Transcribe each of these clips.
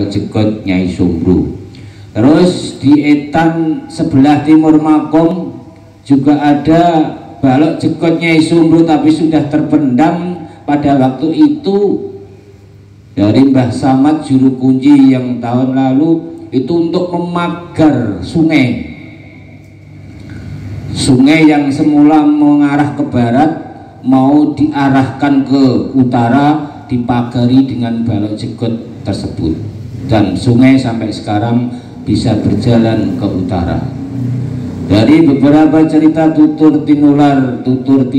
Jegot Nyai Sumbru. Terus di Etan sebelah timur Makom juga ada balok Jegot Nyai Sumbru, tapi sudah terpendam pada waktu itu dari Mbah Samad juru kunci yang tahun lalu itu untuk memagar sungai yang semula mengarah ke barat mau diarahkan ke utara, dipagari dengan balok jegot tersebut, dan sungai sampai sekarang bisa berjalan ke utara. Dari beberapa cerita tutur tinular, turun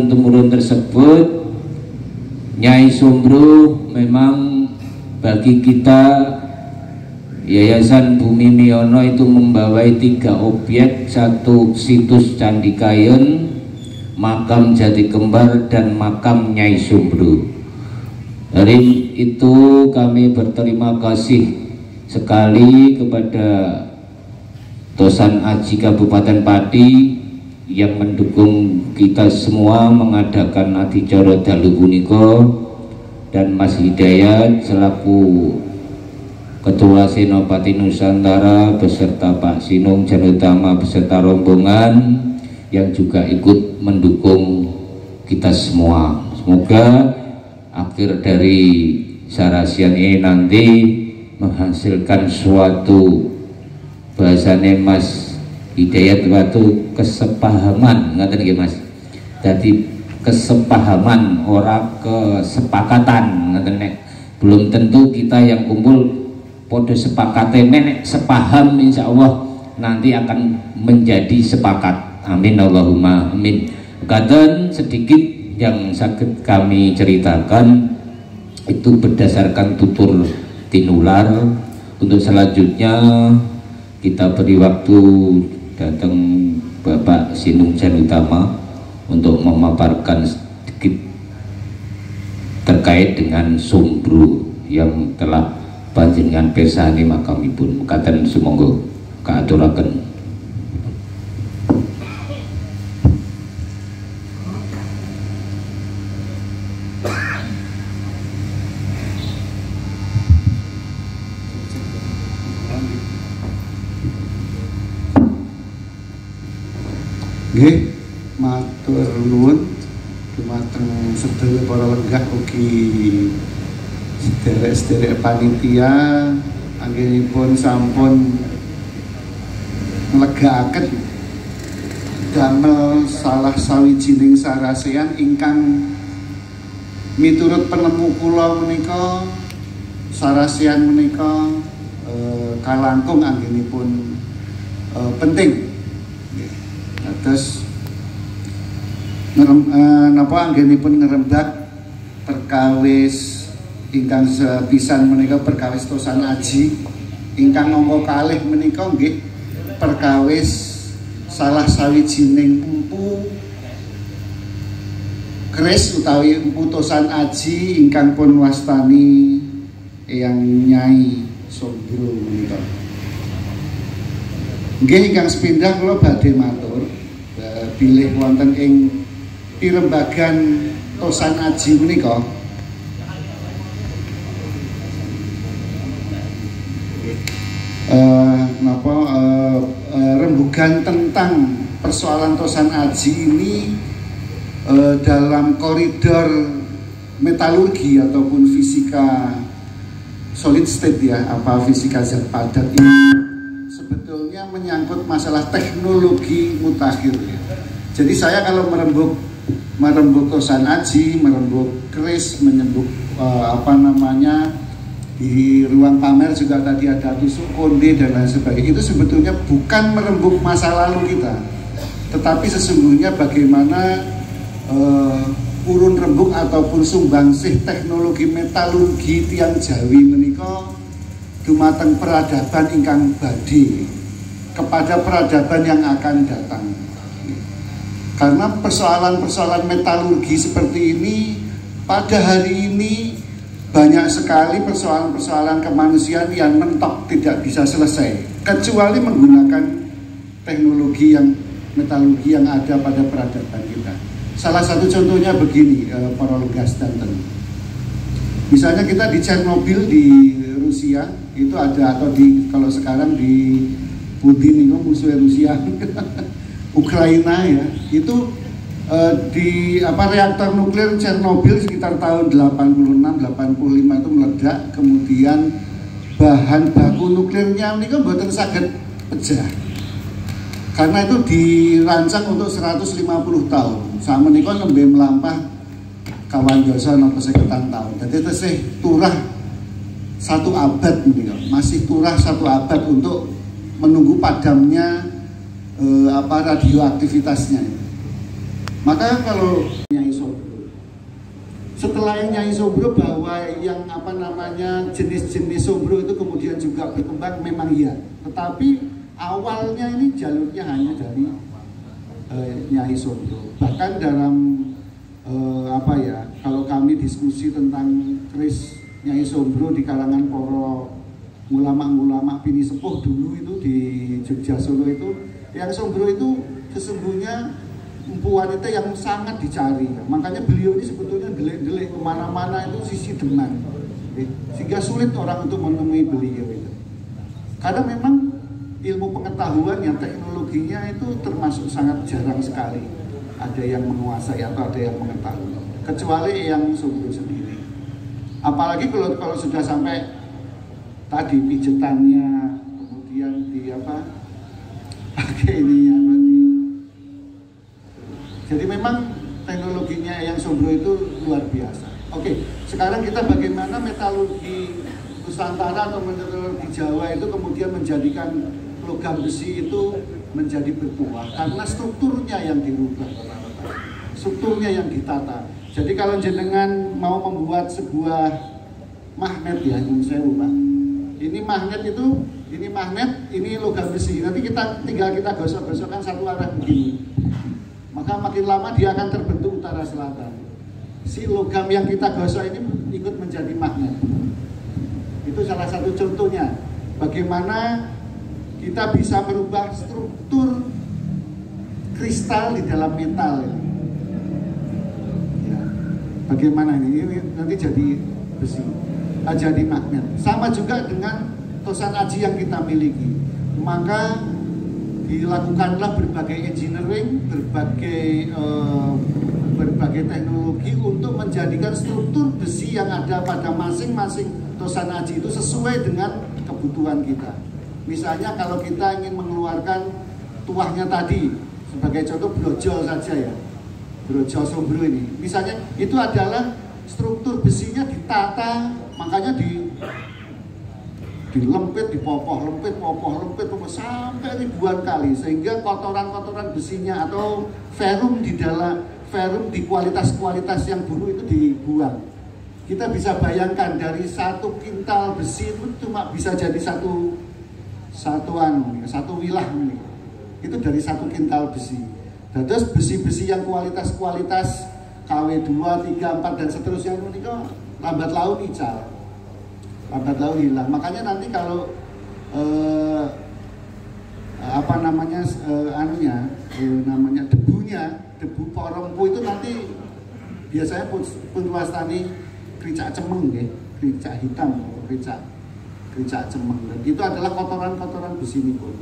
temurun tersebut, Nyai Sumbru memang bagi kita Yayasan Bumi Miono itu membawai 3 objek, 1 situs Candi Kayen, makam Jati Kembar, dan makam Nyai Sumbru. Dari itu kami berterima kasih sekali kepada Tosan Aji Kabupaten Pati yang mendukung kita semua mengadakan adicara dalu punika, dan Mas Hidayat selaku Ketua Senopati Nusantara beserta Pak Sinung Janutama beserta rombongan yang juga ikut mendukung kita semua. Semoga akhir dari sarasian ini nanti menghasilkan suatu, bahasanya Mas Hidayat waktu kesepahaman, ngaten nggih Mas. Jadi kesepahaman, ora kesepakatan, ngaten nek. Belum tentu kita yang kumpul podo sepakate menek sepaham, insya Allah nanti akan menjadi sepakat. Amin Allahumma amin. Kadang sedikit yang sakit kami ceritakan itu berdasarkan tutur tinular. Untuk selanjutnya kita beri waktu datang Bapak Sinung Janutama untuk memaparkan sedikit terkait dengan Sumbru yang telah panjenengan pirsani makamipun. Mekaten sumangga kaaturaken. Nggih, matur nuwun dumateng sedaya para lenggah ugi sederek-sederek panitia anggenipun sampun nglegakaken damel salah sawijining sarasean ingkang miturut penemu kula menika sarasean menika kalangkung anggenipun penting. Terus napa anggenipun ngrembak perkawis ingkang sepisan menika perkawis Tosan Aji, ingkang angka kalih menika nggih perkawis salah sawijining empu keris utawi empu Tosan Aji ingkang pun wastani Eyang Nyai Sumbru menika. Nggih ingkang sepindhah kula badhe matur bilih wonten ing pirembagan Tosan Aji menika rembugan tentang persoalan Tosan Aji ini dalam koridor metalurgi ataupun fisika solid state ya, apa fisika zat padat ini sebetulnya menyangkut masalah teknologi mutakhir ya. Jadi saya kalau merembuk Tosan Aji, merembuk keris, menyembuk di ruang pamer juga tadi ada tusuk konde dan lain sebagainya, itu sebetulnya bukan merembuk masa lalu kita, tetapi sesungguhnya bagaimana urun rembuk ataupun sumbangsih teknologi metalurgi tiang Jawi menika dumateng peradaban ingkang badhe kepada peradaban yang akan datang. Karena persoalan-persoalan metalurgi seperti ini pada hari ini banyak sekali persoalan-persoalan kemanusiaan yang mentok tidak bisa selesai kecuali menggunakan teknologi yang metalurgi yang ada pada peradaban kita. Salah satu contohnya begini, para legas dan misalnya kita di Chernobyl di Rusia itu ada, atau kalau sekarang di Putin itu musuh Rusia Ukraina ya, itu di reaktor nuklir Chernobyl sekitar tahun 86-85 itu meledak, kemudian bahan baku nuklirnya ini kan buatan saged pecah karena itu dirancang untuk 150 tahun sama ini kan lebih melampah kawan dosa nopo sekitar tahun, jadi tesih turah 1 abad nih, masih turah 1 abad untuk menunggu padamnya radioaktivitasnya. Maka kalau Nyai Sobro, setelah Nyai Sobro bahwa yang jenis-jenis Sobro itu kemudian juga berkembang, memang iya. Tetapi awalnya ini jalurnya hanya dari Nyai Sobro. Bahkan dalam kalau kami diskusi tentang keris Nyai Sobro di kalangan para ulama-ulama bini sepuh dulu itu di Jogja Solo itu, yang Sobro itu sesungguhnya wanita yang sangat dicari, makanya beliau ini sebetulnya delik-delik kemana-mana itu sisi Demak, sehingga sulit orang untuk menemui beliau itu. Karena memang ilmu pengetahuannya, teknologinya itu termasuk sangat jarang sekali ada yang menguasai atau ada yang mengetahui, kecuali yang Sobro sendiri. Apalagi kalau sudah sampai tadi pijetannya, kemudian di jadi memang teknologinya yang Sobro itu luar biasa. Oke, sekarang kita bagaimana metalurgi Nusantara atau metalurgi Jawa itu kemudian menjadikan logam besi itu menjadi bertuah karena strukturnya yang dirubah, strukturnya yang ditata. Jadi kalau jenengan mau membuat sebuah magnet ya, Pak, ini magnet itu, ini magnet, ini logam besi. Nanti tinggal kita gosok-gosokkan satu arah begini. Maka makin lama dia akan terbentuk utara selatan. Si logam yang kita gosok ini ikut menjadi magnet. Itu salah satu contohnya bagaimana kita bisa merubah struktur kristal di dalam metal ini. Ya. Bagaimana ini nanti jadi besi, jadi magnet. Sama juga dengan tosan aji yang kita miliki. Maka dilakukanlah berbagai engineering, berbagai teknologi untuk menjadikan struktur besi yang ada pada masing-masing tosan aji itu sesuai dengan kebutuhan kita. Misalnya kalau kita ingin mengeluarkan tuahnya tadi, sebagai contoh brojol saja ya, brojol Sobro ini, misalnya itu adalah struktur besinya ditata, makanya dilempit, dipopoh, lempit, sampai ribuan kali, sehingga kotoran-kotoran besinya atau ferrum di kualitas-kualitas yang buruk itu dibuang. Kita bisa bayangkan dari 1 kintal besi itu cuma bisa jadi satu wilah ini. Itu dari 1 kintal besi. Dan terus besi-besi yang kualitas-kualitas KW2, 3, 4 dan seterusnya itu lambat laun ical. Lambat laun hilang. Makanya nanti kalau debu porompu itu nanti biasanya pun wastani kricak cemeng ya, kricak hitam, kricak cemeng. Dan itu adalah kotoran-kotoran besi nikel.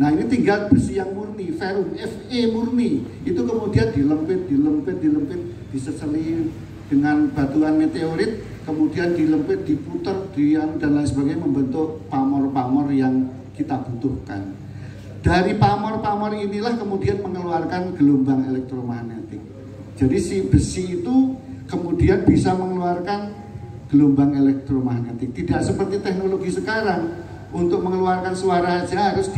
Nah ini tinggal besi yang murni, ferrum, Fe murni, itu kemudian dilempit, diseseli dengan batuan meteorit, kemudian dilempit, diputer, dan lain sebagainya, membentuk pamor-pamor yang kita butuhkan. Dari pamor-pamor inilah kemudian mengeluarkan gelombang elektromagnetik. Jadi si besi itu kemudian bisa mengeluarkan gelombang elektromagnetik. Tidak seperti teknologi sekarang, untuk mengeluarkan suara aja harus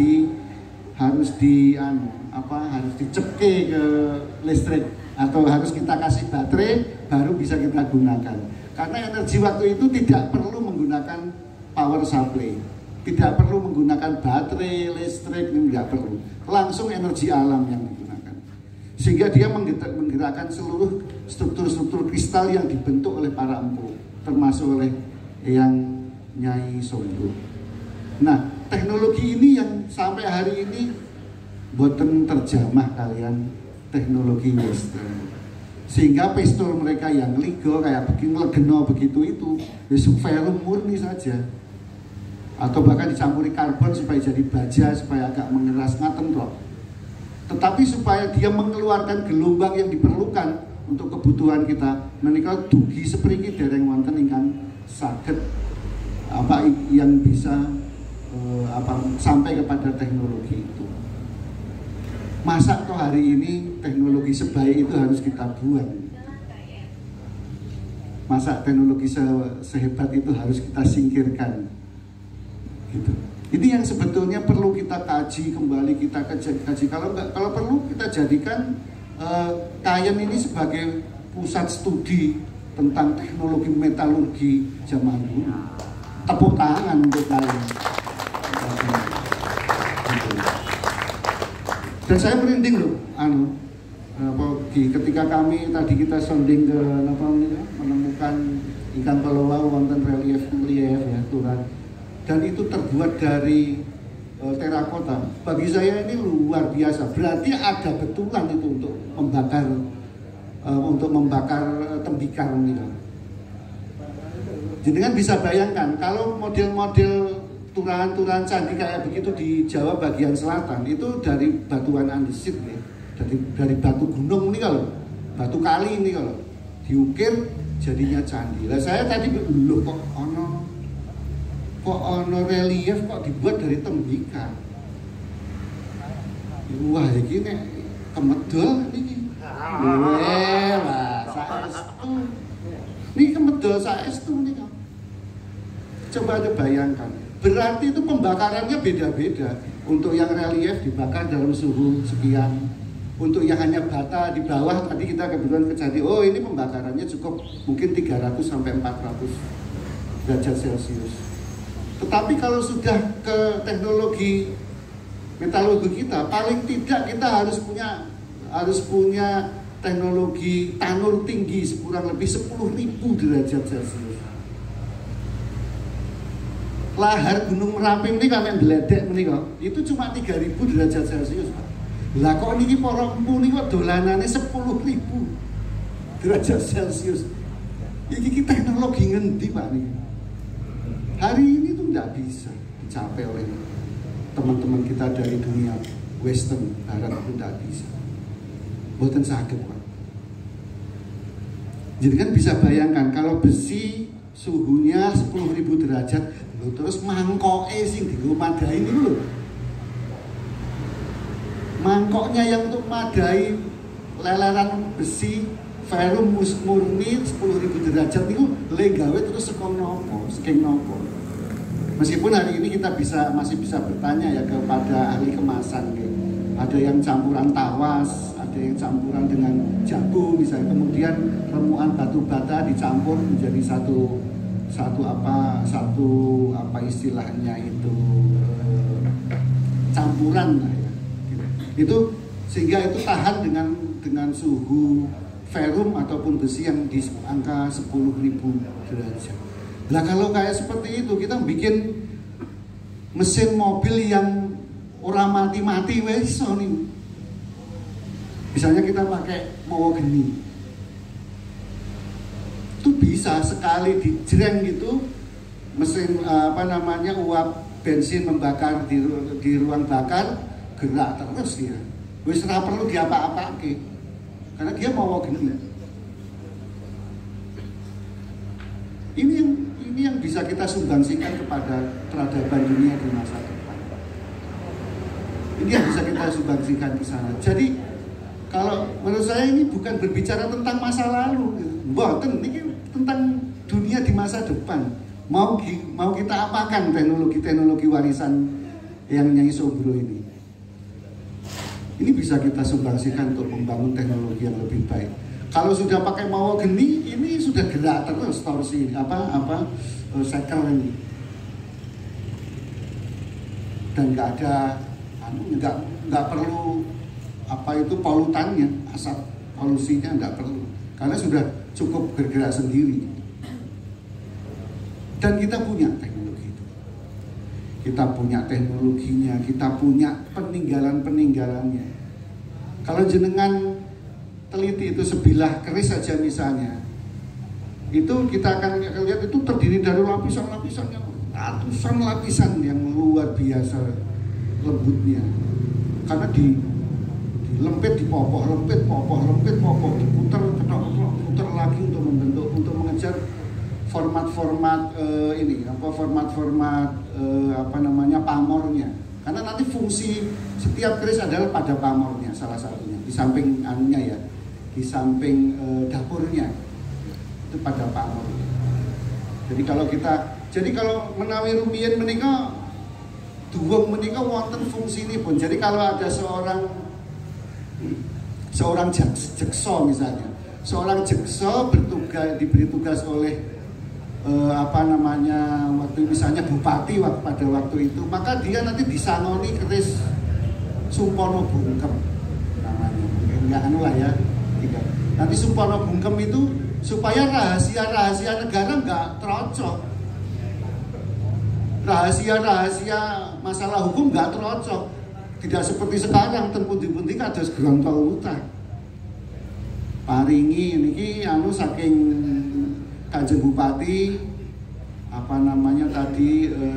dicepke ke listrik, atau harus kita kasih baterai baru bisa kita gunakan. Karena energi waktu itu tidak perlu menggunakan power supply, tidak perlu menggunakan baterai, listrik, tidak perlu. Langsung energi alam yang digunakan. Sehingga dia menggerakkan seluruh struktur-struktur kristal yang dibentuk oleh para empu, termasuk oleh yang Nyai Sobro. Nah, teknologi ini yang sampai hari ini boten terjamah kalian teknologi western. Sehingga pistol mereka yang ligo kayak begini legeno begitu itu besok ferrum murni saja, atau bahkan dicampuri karbon supaya jadi baja, supaya agak mengeras ngaten toh. Tetapi supaya dia mengeluarkan gelombang yang diperlukan untuk kebutuhan kita, menika dugi sepriki dereng wonten ingkang saged apa yang bisa sampai kepada teknologi itu. Masa toh hari ini teknologi sebaik itu harus kita buang? Masa teknologi sehebat itu harus kita singkirkan? Gitu. Ini yang sebetulnya perlu kita kaji kembali, kita kaji. Kalau perlu kita jadikan Kayen ini sebagai pusat studi tentang teknologi metalurgi zaman dulu. Tepuk tangan untuk Kayen. Dan saya merinding loh, ketika kita sounding ke menemukan ikan pelowa wonten relief ya turan, dan itu terbuat dari terakota. Bagi saya ini luar biasa. Berarti ada betulan itu untuk membakar tembikar ini. Jadi kan bisa bayangkan kalau model-model turahan-turahan candi kayak begitu di Jawa bagian selatan itu dari batuan andesit nih, dari batu gunung ini, kalau batu kali ini kalau diukir jadinya candi. Lah saya tadi loh kok ono relief kok dibuat dari tembikar. Wah iki nek kemedol iki. Lah saestu. Niki kemedol saestu nika. Coba aja bayangkan. Berarti itu pembakarannya beda-beda. Untuk yang relief dibakar dalam suhu sekian. Untuk yang hanya bata di bawah tadi kita kebetulan kejadi, oh ini pembakarannya cukup mungkin 300 sampai 400 derajat Celcius. Tetapi kalau sudah ke teknologi metalurgi kita, paling tidak kita harus punya teknologi tanur tinggi kurang lebih 10.000 derajat Celcius. Lahar Gunung Merapi ini kalian beledek menika itu cuma 3.000 derajat Celcius, Pak. Lah kok niki para empu niki kok dolanane 10.000 derajat Celcius. Iki teknologi ngendi, Pak niki? Hari ini tuh nggak bisa dicapai oleh teman-teman kita dari dunia Western Barat, itu nggak bisa. Boten saged, Pak. Jadi kan bisa bayangkan kalau besi suhunya 10.000 derajat, terus mangkoke sing dienggo madai niku lho. Mangkoknya yang untuk madai leleran besi ferrum murni 10.000 derajat niku le gawe terus saking nopo. Meskipun hari ini kita masih bisa bertanya ya kepada ahli kemasan gitu. Ada yang campuran tawas, ada yang campuran dengan jabu misalnya, kemudian remuan batu bata dicampur menjadi satu apa istilahnya itu campuran lah ya. Itu sehingga itu tahan dengan suhu ferrum ataupun besi yang di angka 10.000 derajat. Nah kalau kayak seperti itu kita bikin mesin mobil yang orang mati-mati wes nih. Misalnya kita pakai mahogany. Itu bisa sekali dijreng gitu mesin uap bensin membakar di ruang bakar gerak terus dia. Wis ora perlu diapa-apake. Karena dia mahogany. Ini yang bisa kita sumbangsikan kepada peradaban dunia di masa depan. Ini yang bisa kita sumbangsikan di sana. Jadi kalau menurut saya ini bukan berbicara tentang masa lalu, mboten, ini tentang dunia di masa depan. Mau kita apakan teknologi warisan yang Nyai Sombro ini? Ini bisa kita sumbangsikan untuk membangun teknologi yang lebih baik. Kalau sudah pakai mahogany, ini sudah gerak terus torsi sekel ini, dan nggak perlu polutannya, asap polusinya nggak perlu, karena sudah cukup bergerak sendiri. Dan kita punya teknologi itu, kita punya teknologinya, kita punya peninggalannya. Kalau jenengan teliti itu sebilah keris saja misalnya, itu kita akan lihat itu terdiri dari lapisan-lapisan yang ratusan lapisan yang luar biasa lembutnya, karena dilempit, dipopoh, lempit, popoh, lempit, popoh, diputar, putar lagi untuk membentuk, untuk mengejar format-format pamornya. Karena nanti fungsi setiap keris adalah pada pamornya salah satunya, di samping anunya ya, di samping dapurnya itu pada pamornya. Jadi kalau menawi rumiyin menika duweng menika wonten fungsinipun. Jadi kalau ada seorang jekso misalnya, seorang jekso diberi tugas oleh waktu misalnya bupati pada waktu itu, maka dia nanti disangoni keris Sumpono Bungkem namanya, enggak anu lah ya, nanti Sumpono Bungkem itu supaya rahasia negara enggak terocok, rahasia masalah hukum enggak terocok, tidak seperti sekarang terpundi-pundi kados grontol utang paringi niki anu saking Kanjeng Bupati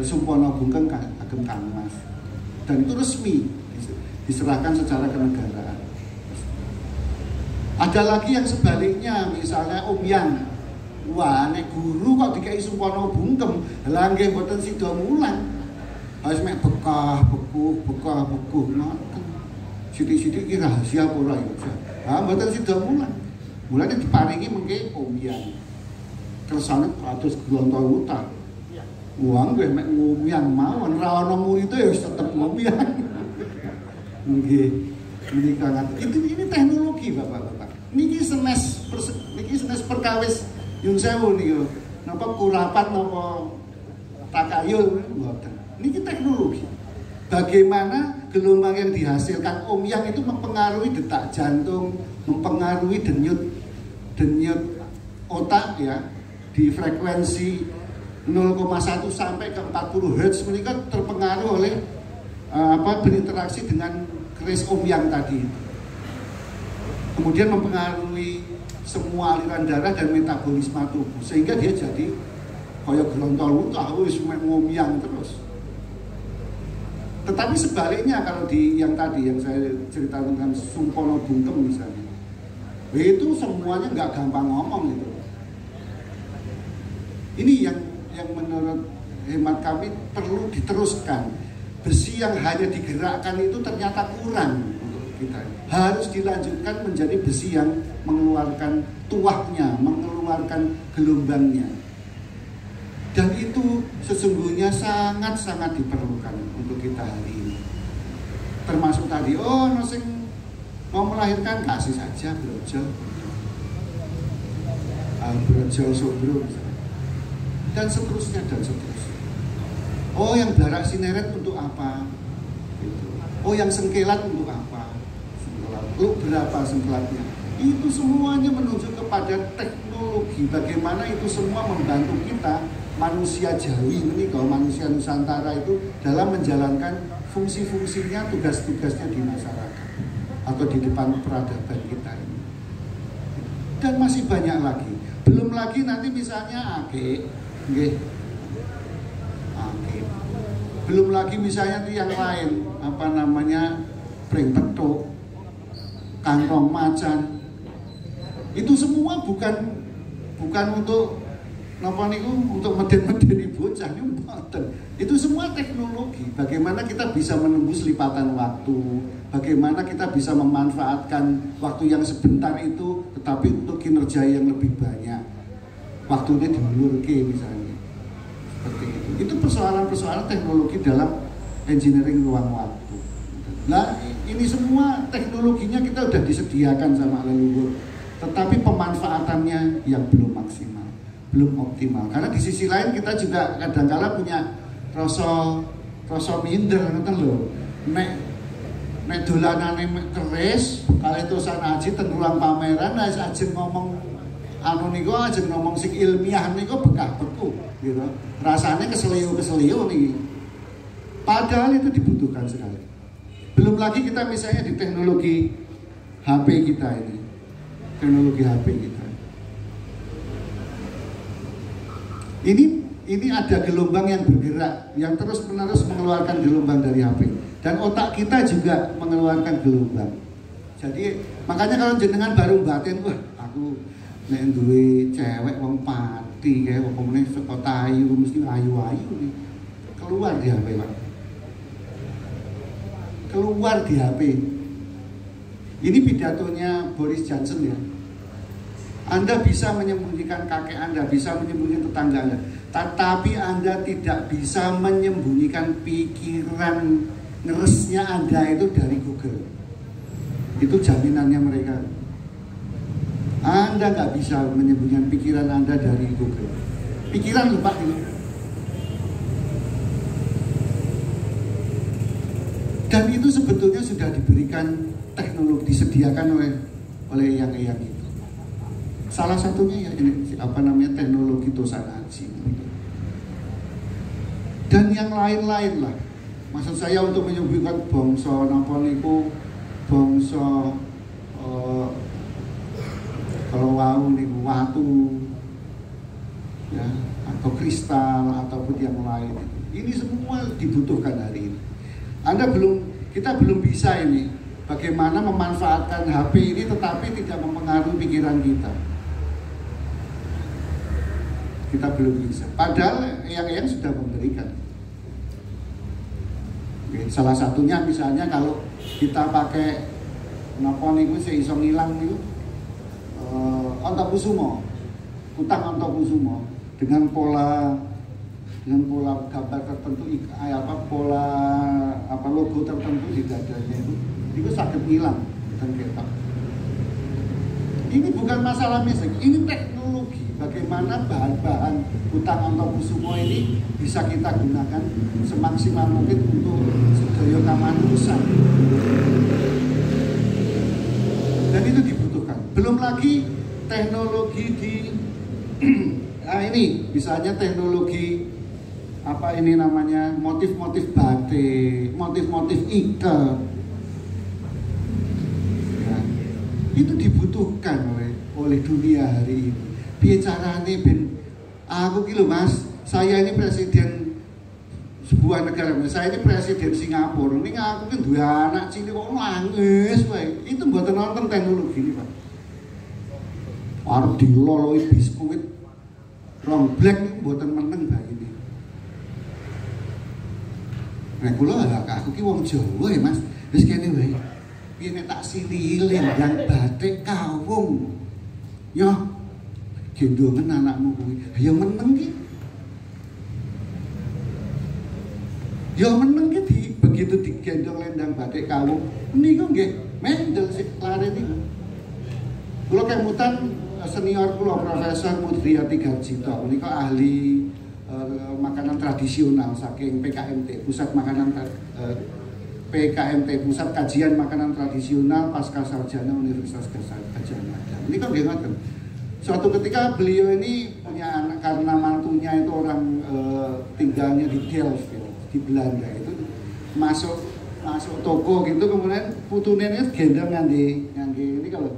Sumpono Bungkem Ageng Kangmas, dan itu resmi diserahkan secara kenegaraan. Ada lagi yang sebaliknya, misalnya Omyang, wah nek guru kok dikai Sumpono Bungkem, lha nggih mboten sida mulang, harus mek bekah bekuh ngoten. Sithik-sithik iki rahasia apa ora ya? Mboten sida mulang. Mulane diparingi mengke Omyang. Kersane kados grontol utang. Wong gue mek ngomyang mawon, ra ana murid ya wis tetep ngomyang. Nggih. Ini teknologi Bapak-bapak. Niki senes perkawis Yun Sewu niku. Napa kurapan napa takayul mboten. Niki teknologi. Bagaimana gelombang yang dihasilkan omyang itu mempengaruhi detak jantung, mempengaruhi denyut otak ya. Di frekuensi 0,1 sampai ke 40 Hz mereka terpengaruh oleh berinteraksi dengan keris omyang tadi. Kemudian mempengaruhi semua aliran darah dan metabolisme tubuh sehingga dia jadi kaya grontol utah wis ngomyang terus. Tetapi sebaliknya kalau di yang tadi yang saya ceritakan tentang Sumpono Bungkem misalnya, itu semuanya nggak gampang ngomong gitu. Ini yang menurut hemat kami perlu diteruskan. Besi yang hanya digerakkan itu ternyata kurang untuk kita. Harus dilanjutkan menjadi besi yang mengeluarkan tuahnya, mengeluarkan gelombangnya. Dan itu sesungguhnya sangat-sangat diperlukan untuk kita hari ini. Termasuk tadi, sing mau melahirkan kasih saja brojol. Brojol sobro misalnya. Dan seterusnya. Yang barak sineret untuk apa? Yang sengkelat untuk apa? Berapa sengkelatnya? Itu semuanya menunjuk kepada teknologi. Bagaimana itu semua membantu kita manusia Jawi ini, kalau manusia Nusantara itu dalam menjalankan fungsi-fungsinya, tugas-tugasnya di masyarakat atau di depan peradaban kita ini. Dan masih banyak lagi. Belum lagi nanti misalnya belum lagi misalnya yang lain pring petuk, kantong macan. Itu semua bukan untuk untuk meden-medeni bocah ini mboten. Itu semua teknologi. Bagaimana kita bisa menembus lipatan waktu, bagaimana kita bisa memanfaatkan waktu yang sebentar itu tetapi untuk kinerja yang lebih banyak. Waktunya diulurke misalnya. Seperti itu. Itu persoalan-persoalan teknologi dalam engineering ruang waktu. Nah, ini semua teknologinya kita sudah disediakan sama leluhur, tetapi pemanfaatannya yang belum maksimal, belum optimal. Karena di sisi lain kita juga kadang-kala punya rasa minder ngoten lho. Nek dolanane keris, kali tosan aji ten ruang pameran, nek ajeng ngomong ajeng ngomong sing ilmiah niku bekah beku gitu. Rasanya keselio nih. Padahal itu dibutuhkan sekali. Belum lagi kita misalnya di teknologi HP kita ini. Teknologi HP kita. ini ada gelombang yang bergerak, yang terus-menerus mengeluarkan gelombang dari HP. Dan otak kita juga mengeluarkan gelombang. Jadi makanya kalau jenengan baru batin, wah aku nek duwe cewek wong pati kayak apa meneh saka tayu mesti ayu-ayu nih. Keluar di HP, Pak. Keluar di HP. Ini pidatonya Boris Johnson ya. Anda bisa menyembunyikan kakek Anda, bisa menyembunyikan tetangga Anda, tetapi Anda tidak bisa menyembunyikan pikiran ngeresnya Anda itu dari Google. Itu jaminannya mereka. Anda nggak bisa menyembunyikan pikiran Anda dari Google. Pikiran lupa gitu. Dan itu sebetulnya sudah diberikan teknologi, disediakan oleh yang itu. Salah satunya ya ini apa namanya teknologi Tosanaji. Dan yang lain-lain lah. Maksud saya untuk menyebutkan bangsa napa niku bangsa kalau wau niku watu ya atau kristal ataupun yang lain. Ini semua dibutuhkan hari ini. Kita belum bisa ini bagaimana memanfaatkan HP ini tetapi tidak mempengaruhi pikiran kita. Kita belum bisa. Padahal yang sudah memberikan. Oke, salah satunya misalnya kalau kita pakai napa niku sing iso ngilang niku Antakusumo, utang Antakusumo dengan pola gambar tertentu logo tertentu di dadanya itu sakit hilang dan ketok. Ini bukan masalah mistik, ini teknologi. Bagaimana bahan-bahan utang Antakusumo ini bisa kita gunakan semaksimal mungkin untuk sedaya kamanusiaan. Dan itu dibutuhkan. Belum lagi teknologi di ini misalnya teknologi apa ini namanya motif-motif batik, motif-motif ikat. Ya, itu dibutuhkan oleh dunia hari ini. Piye carane ben aku ki lho Mas, saya ini presiden sebuah negara, saya ini presiden Singapura. Ini aku kan dua anak cilik kok nangis wae. Itu mboten nonton teknologi ini, Pak. Arep diloloi biskuit rong black niku mboten meneng bae ini. Nek kula aku ki wong Jawa ya, Mas. Wis kene wae. Piye nek tak silih lendang batik kawung. Yo gendongen anakmu kuwi. Ya meneng ki. Ya meneng ki begitu digendong lendang batik kawung niku nggih mendel sik lare niku. Kula kemutan senior kula Profesor Mudriyati Garjito menika ahli makanan tradisional saking PKMT Pusat Makanan PKMT Pusat Kajian Makanan Tradisional Pasca Sarjana Universitas Gadjah Mada. Ini kan ngoten. Suatu ketika beliau ini punya anak karena mantunya itu orang tinggalnya di Delft di Belanda itu masuk toko gitu kemudian putunennya gendong ngangge ini kalau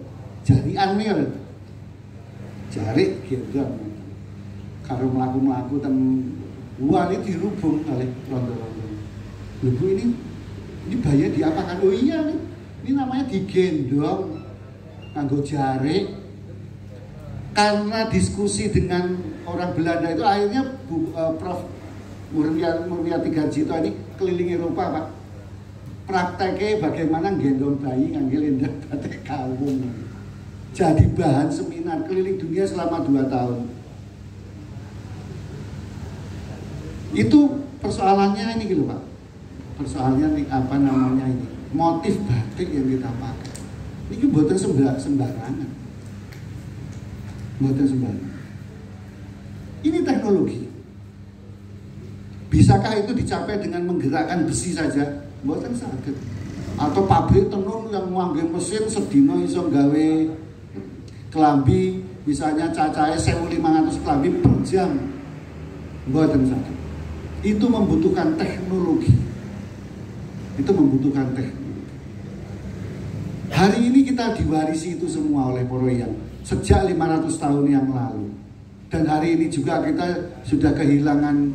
jarian nih kalau jari gendong karo mlaku-mlaku ten wali dirubung kali rondo-rondo. Lho Bu ini bayar diapakan? Oh iya nih. Ini namanya digendong nganggo jari. Karena diskusi dengan orang Belanda itu akhirnya Prof Murniati Garjito ini keliling Eropa, Pak. Prakteknya bagaimana gendong bayi ngangge lendang batik kawung. Jadi bahan seminar keliling dunia selama 2 tahun. Itu persoalannya ini gitu, Pak. Persoalannya nih apa namanya ini? Motif batik yang kita pakai. Ini buatan sembarangan. Buatan sembarangan. Ini teknologi. Bisakah itu dicapai dengan menggerakkan besi saja? Buatan saged. Atau pabrik tenun yang ngangge mesin sedina iso gawe kelambi misalnya cacahe 1.500 kelambi per jam. Buatan saged. Itu membutuhkan teknologi. Itu membutuhkan teknologi. Hari ini kita diwarisi itu semua oleh Poroyan sejak 500 tahun yang lalu. Dan hari ini juga kita sudah kehilangan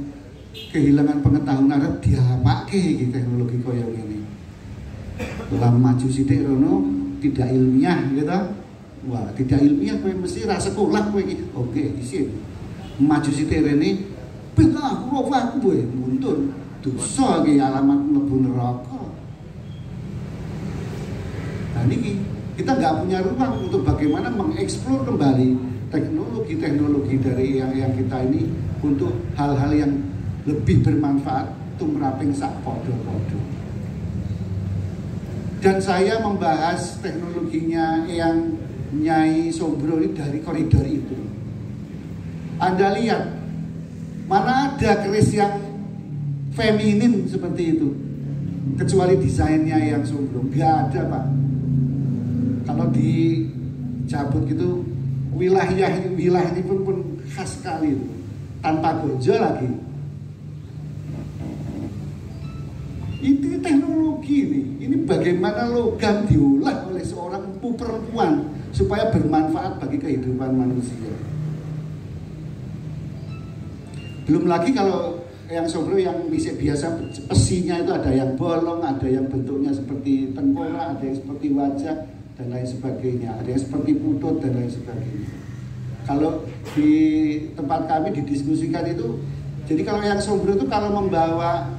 pengetahuan Arab diapake iki teknologi kaya ngene. Lah maju sithik rono tidak ilmiah gitu. Wah, tidak ilmiah kowe mesti ra sekolah kowe iki. Oke, isin. Maju sithik rene belah aku kowe mundur. Dosa iki alamat mlebu neraka. Nah niki kita nggak punya ruang untuk bagaimana mengeksplor kembali teknologi dari yang kita ini untuk hal-hal yang lebih bermanfaat tumraping sak podo-podo. Dan saya membahas teknologinya yang Nyai Sombro ini dari koridor itu. Anda lihat, mana ada keris yang feminin seperti itu, kecuali desainnya yang Sombro. Nggak ada, Pak. Kalau dicabut gitu, wilayah ini pun khas sekali itu. Tanpa gojo lagi. Itu teknologi ini. Ini bagaimana logam diolah oleh seorang empu perempuan supaya bermanfaat bagi kehidupan manusia. Belum lagi kalau yang Sombro yang biasa pesinya itu ada yang bolong, ada yang bentuknya seperti tengkorak, ada yang seperti wajah dan lain sebagainya, ada yang seperti putut dan lain sebagainya. Kalau di tempat kami didiskusikan itu, jadi kalau yang Sombro itu kalau membawa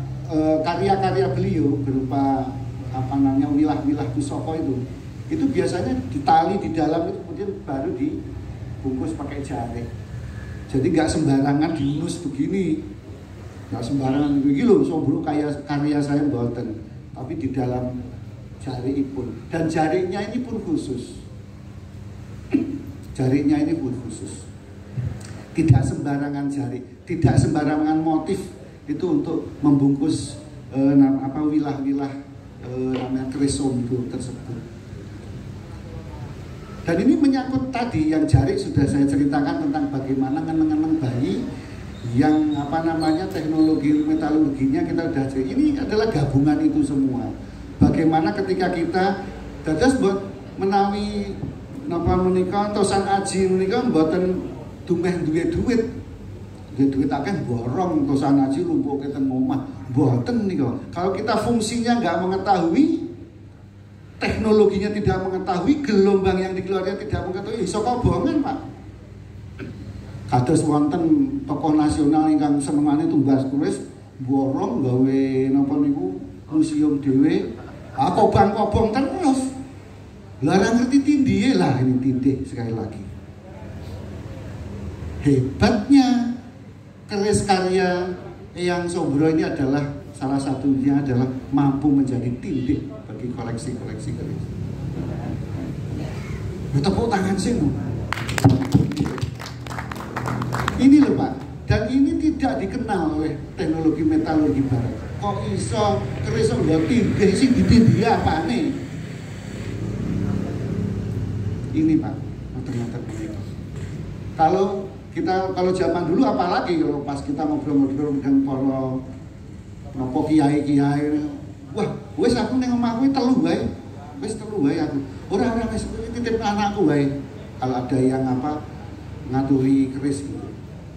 karya-karya beliau berupa wilah-wilah pusaka itu biasanya ditali di dalam itu kemudian baru dibungkus pakai jari. Jadi nggak sembarangan diinus begini, nggak sembarangan begini loh. Sombro karya saya mboten, tapi di dalam jari pun, dan jarinya ini pun khusus. Jarinya ini pun khusus. Tidak sembarangan jari, tidak sembarangan motif itu untuk membungkus wilah-wilah namanya keris Sombro tersebut. Dan ini menyangkut tadi yang jari sudah saya ceritakan tentang bagaimana ngeneng-ngeneng bayi yang teknologi metalurginya kita sudah cerita. Ini adalah gabungan itu semua. Bagaimana ketika kita dados buat menawi napa menika tosan aji menika mboten dumeh duwe duit. Duit akeh borong tosan aji lumpuhke teng omah. Mboten nika. Kalau kita fungsinya nggak mengetahui, teknologinya tidak mengetahui, gelombang yang dikeluarkan tidak mengetahui, iso kobongan, Pak. Kados wonten tokoh nasional ingkang senengane tumbas keris borong gawe napa niku museum dhewe. Kobong terus. Larang ngerti tindih lah, ini tindih sekali lagi. Hebatnya keris karya yang Sombro ini adalah salah satunya adalah mampu menjadi tindih bagi koleksi-koleksi keris. Tepuk tangan sih. Ini loh Pak, dan ini tidak dikenal oleh teknologi metalurgi barat. Kok iso keris nggak tindih sih ditindih apa nih? Ini Pak, ternyata begitu. Kalau zaman dulu apalagi kalau pas kita ngobrol-ngobrol dengan para nopo kiai-kiai, wah, wes aku neng omahku telu wae. Wes telu wae aku. Ora wis titip anakku wae. Kalau ada yang ngaturi keris gitu.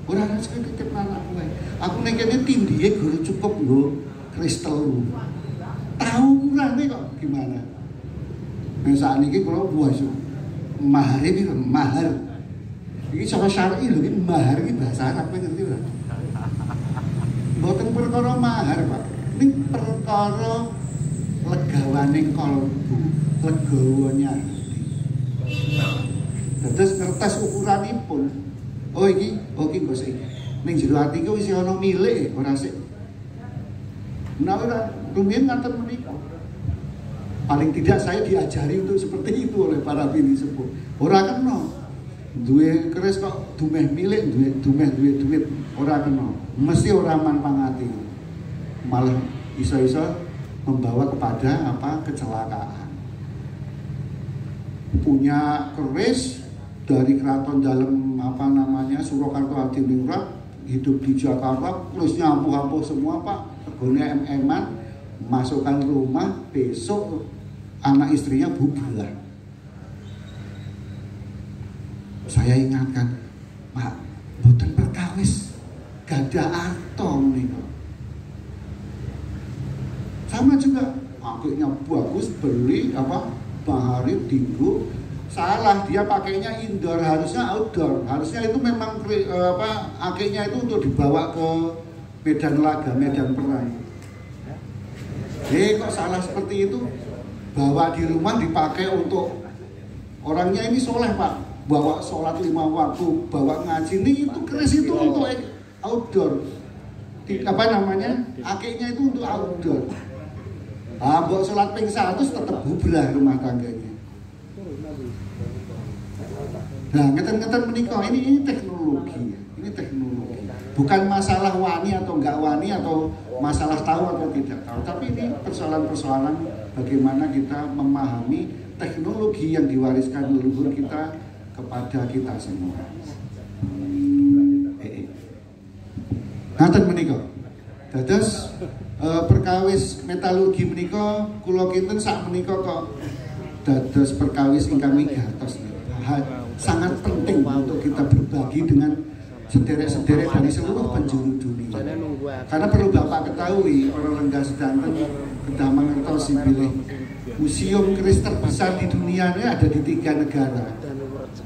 Ora titip anakku wae. Aku neng kene tindihe guru cukup nggo keris telu. Tahu kurane kok gimana? Nah saat ini kula buas mahar ini mahar. Ini cara syar'i lho, ini mahar ini bahasa Arab ngerti ora? Mboten perkara mahar, Pak. Ini perkara legawane kalbu, legawane ati. Terus kertas ukuranipun. Oh iki nggo sik. Ning jero ati ku wis ana milik, ora sik. Menawa rumiyin ngaten menika. Paling tidak saya diajari untuk seperti itu oleh para bini sepuh. Ora kena. Duwe keris kok dumeh milik, duwe duit ora kena. Mesti ora manfaati. Malah iso-iso membawa kepada kecelakaan. Punya keris dari keraton dalam Surakarta Hadiningrat, hidup di Jakarta, kerisnya ampuh-ampuh semua Pak. Regane em-eman, masukkan rumah, besok anak istrinya bubar. Saya ingatkan, Pak, ada arto nih. Sama juga akhirnya bagus, beli bahari dinggo, salah, dia pakainya indoor, harusnya outdoor. Harusnya itu memang akhirnya itu untuk dibawa ke medan laga, medan perang. Kok salah seperti itu? Bawa di rumah dipakai untuk orangnya ini soleh Pak, bawa sholat 5 waktu, bawa ngaji, ini itu keris itu untuk outdoor. Akhirnya itu untuk outdoor. Bawa sholat ping 100 tetap bubrah rumah tangganya. Nah, ngeten-ngeten menikah ini teknologi, ini teknologi. Bukan masalah wani atau enggak wani atau masalah tahu atau tidak tahu, tapi ini persoalan-persoalan bagaimana kita memahami teknologi yang diwariskan leluhur kita kepada kita semua. Ngaten menikah. Dados perkawis metalurgi menika kula kinten sak menika kok dados perkawis ingkang wigatos. Sangat penting untuk kita berbagi dengan sederek-sederek dari seluruh penjuru dunia. Karena perlu Bapak ketahui, orang Lenggah Sedanten kedah mangertosi bilih museum keris terbesar di dunia ini ada di 3 negara.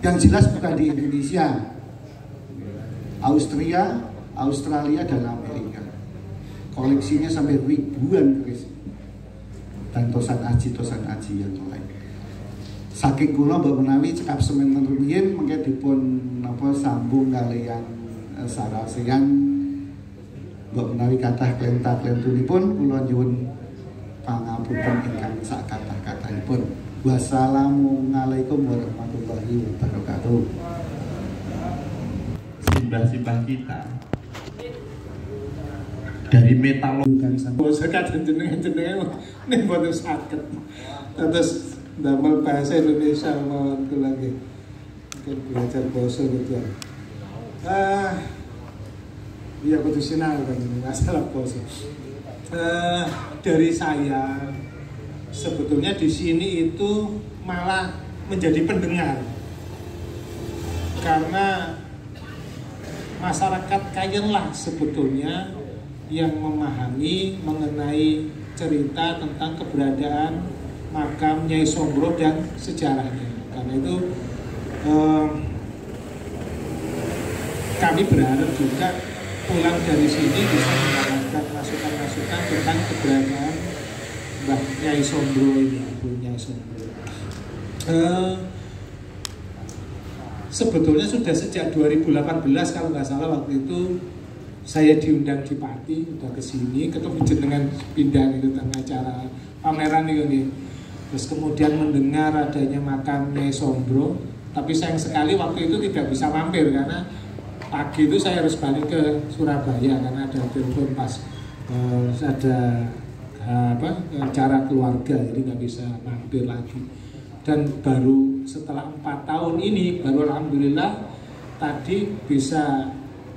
Yang jelas bukan di Indonesia, Austria, Australia, dan Amerika. Koleksinya sampai ribuan keris dan tosan aji yang lain. Saking kula mbok menawi cekap semen rumiyin mengke dipun sambung kalian sarasean mbok menawi kathah klenta-klentunipun kula nyuwun pangapunten ingkang sak kathah-kathahipun. Wassalamualaikum warahmatullahi wabarakatuh. Simbah-simbah kita dari metalurgi sekaten jenengan ning boten saged. Terus damel bahasa Indonesia mawon kula nggih. Mungkin belajar basa gitu. Iya kudu sinau kan masalah basa. Dari saya sebetulnya di sini itu malah menjadi pendengar. Karena masyarakat Kayenlah sebetulnya yang memahami mengenai cerita tentang keberadaan makam Nyai Sombro dan sejarahnya. Karena itu kami berharap juga pulang dari sini bisa mendapatkan masukan-masukan tentang keberadaan Mbah Nyai Sombro ini, Ibu Nyai Sombro. Sebetulnya sudah sejak 2018 kalau nggak salah waktu itu saya diundang di Pati, udah kesini, ketemu jenengan pindah itu tengah acara pameran itu nih. Terus kemudian mendengar adanya makam Nyai Sombro, tapi sayang sekali waktu itu tidak bisa mampir karena pagi itu saya harus balik ke Surabaya karena ada telepon pas ada acara keluarga, jadi nggak bisa mampir lagi. Dan baru setelah 4 tahun ini, baru alhamdulillah tadi bisa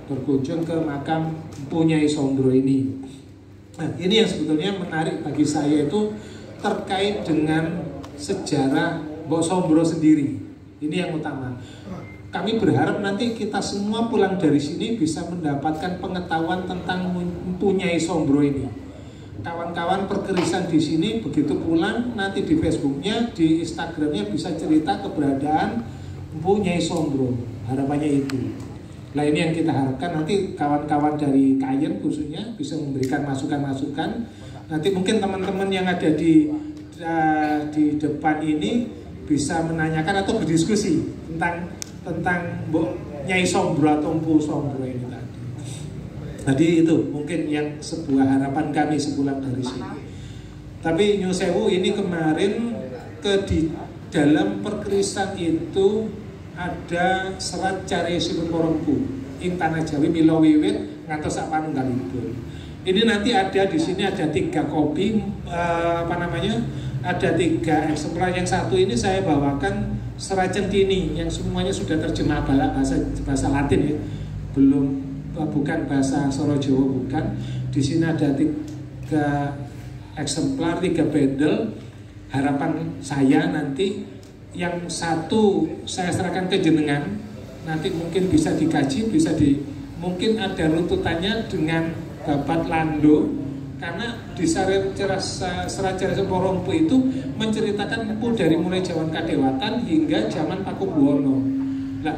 berkunjung ke makam Nyai Sombro ini. Nah, ini yang sebetulnya menarik bagi saya itu terkait dengan sejarah Mbok Sombro sendiri. Ini yang utama. Kami berharap nanti kita semua pulang dari sini bisa mendapatkan pengetahuan tentang Nyai Sombro ini. Kawan-kawan perkerisan di sini begitu pulang nanti di Facebooknya, di Instagramnya bisa cerita keberadaan Nyai Sombro. Harapannya itu. Nah ini yang kita harapkan nanti kawan-kawan dari Kayen khususnya bisa memberikan masukan-masukan. Nanti mungkin teman-teman yang ada di depan ini bisa menanyakan atau berdiskusi tentang Nyai Sombro atau Mpu Sombro ini tadi. Jadi itu mungkin yang sebuah harapan kami sepulang dari sini. Tapi Nyun Sewu ini kemarin di dalam perkerisan itu ada serat cariyosipun Porongku ing tanah Jawi mila wiwit ngantos sak panunggalipun. Ini nanti ada di sini ada 3 kopi ada 3 eksemplar. Yang satu ini saya bawakan serat centini yang semuanya sudah terjemah bahasa Latin ya. Bukan bahasa Soro Jawa bukan. Di sini ada 3 eksemplar, 3 bendel. Harapan saya nanti yang satu saya serahkan ke jenengan, nanti mungkin bisa dikaji, bisa mungkin ada runtutannya dengan Babat Lando, karena di Serat Jare Semporo Empu itu menceritakan empu dari mulai zaman Kadewatan hingga zaman Pakubuwono. Nah,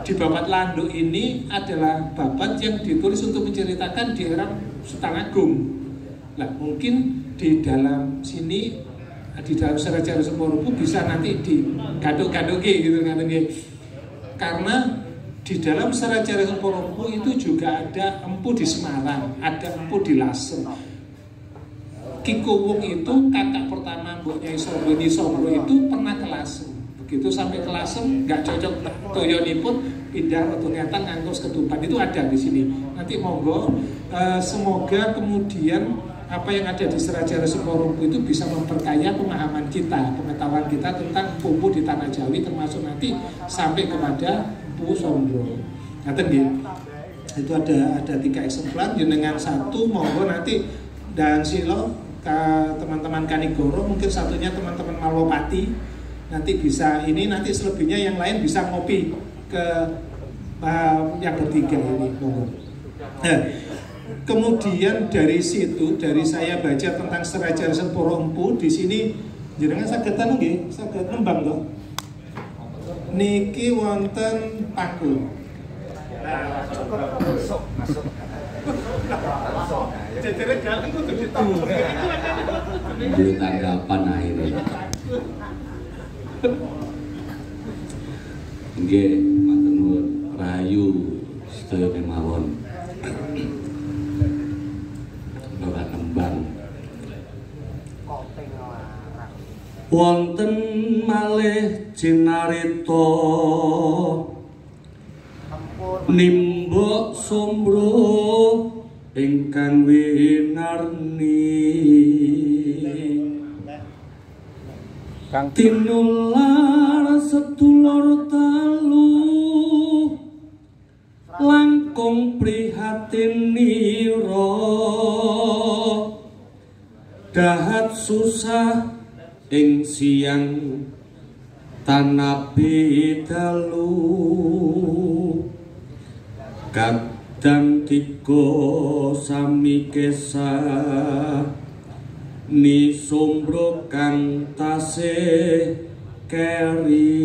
di Babat Lando ini adalah babat yang ditulis untuk menceritakan di era Sultan Agung. Nah, mungkin di dalam sini, di dalam Serat Jare Semporo Empu bisa nanti digaduk-gaduki gitu kan, karena di dalam Serat Jare Semporo Empu itu juga ada empu di Semarang, ada empu di Lasem. Ki Kuwung itu kakak pertama mboknya Sombro itu pernah ke Lasem. Begitu sampai ke Lasem nggak cocok toyonipun pindah atau ngetan ngangkos ketupat, itu ada di sini. Nanti monggo, semoga kemudian apa yang ada di Serat Jare Semporo Empu itu bisa memperkaya pemahaman kita, pengetahuan kita tentang empu di tanah Jawi, termasuk nanti sampai kepada empu Sombro. Itu ada 3 eksemplar, jenengan 1 monggo nanti dan silo teman-teman Kanigoro, mungkin satunya teman-teman Malwapati, nanti bisa ini, nanti selebihnya yang lain bisa ngopi ke yang bertiga ini. Nah, kemudian dari situ, dari saya baca tentang Serat Jare Semporo Empu di sini, jenengan sagetan nggih, saged nembang to. Niki wonten Pangkul. Beli tanggapan akhirnya. Nggih, matur nuwun rahayu sedaya kemawon. Ora tembang. Wonten malih cinarita nimbok Sombro ingkang winarni tinular sedulur talu langkung prihatin nira dahat susah ing siang tanapi dalu kadang tiga sami kesah ni Sombro kang tasih keri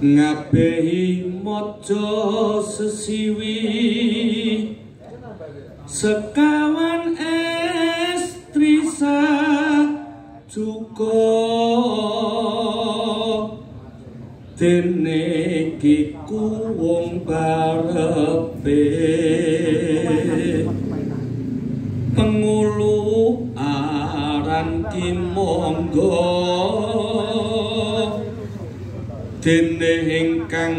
ngabehi mojo sesiwi sekawan estri juga dene Ki Kuwung barepe pengulu aran Ki Monggo dene ingkang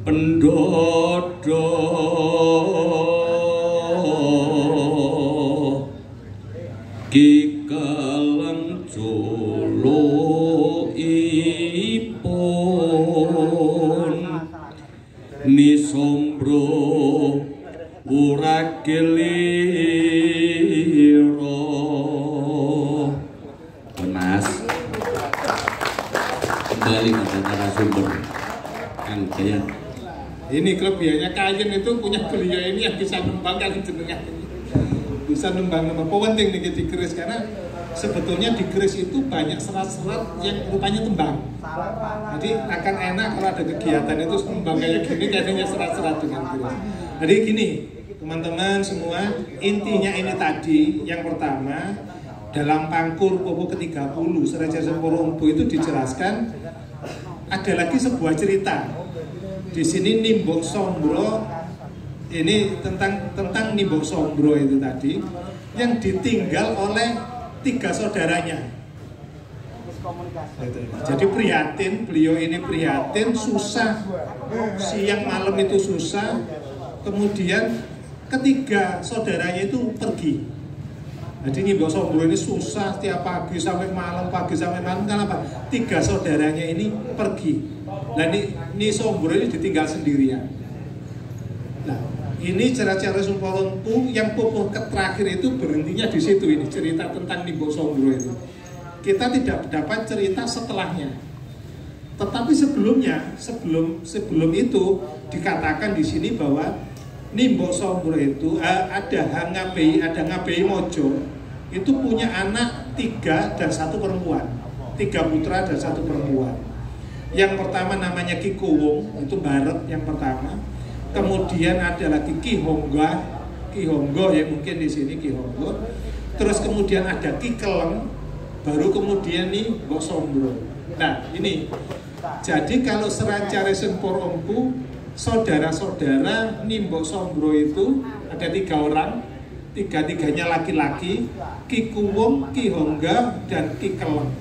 pendodo Ki Keleng juluipun ni Sombro urakiliro. Mas kembali pada narasumber Kang Jayan. Ini kelebihannya Kayen itu punya beliau ini yang bisa nembangkan jenengan, bisa nembang-nembang. Penting nih di keris, karena sebetulnya di keris itu banyak serat-serat yang rupanya tembang. Jadi akan enak kalau ada kegiatan itu tembang kayak gini, kayaknya serat-serat dengan keris. Jadi gini teman-teman semua, intinya ini tadi yang pertama dalam Pangkur Popo ke-30 Serat Jare Semporo Empu itu dijelaskan ada lagi sebuah cerita. Di sini Nimbok Sombro ini tentang Nimbok Sombro itu tadi yang ditinggal oleh 3 saudaranya. Jadi prihatin, beliau ini prihatin, susah, siang malam itu susah. Kemudian ketiga saudaranya itu pergi. Jadi Nimbok Sombro ini susah tiap pagi sampai malam, kenapa? 3 saudaranya ini pergi. Nah ini Sombro ini ditinggal sendirian. Nah ini Serat Jare Semporo Empu yang Popo terakhir itu berhentinya di situ, ini cerita tentang Nimbok Sombro itu. kita tidak dapat cerita setelahnya. Tetapi sebelumnya, sebelum itu dikatakan di sini bahwa Nimbok Sombro itu ada Ngabei Mojo itu punya anak 3 dan 1 perempuan, 3 putra dan 1 perempuan. Yang pertama namanya Ki Kuwung, itu Baret yang pertama. Kemudian ada lagi Ki Honggo ya, mungkin di sini Ki Honggo. Terus kemudian ada Ki Keleng, baru kemudian nih Mbok Sombro. Nah ini, jadi kalau Seranca Resen Por Empu, saudara-saudara Nimbok Sombro itu ada 3 orang, 3-3-nya laki-laki, Ki Kuwung, Ki Hongga, dan Ki Keleng.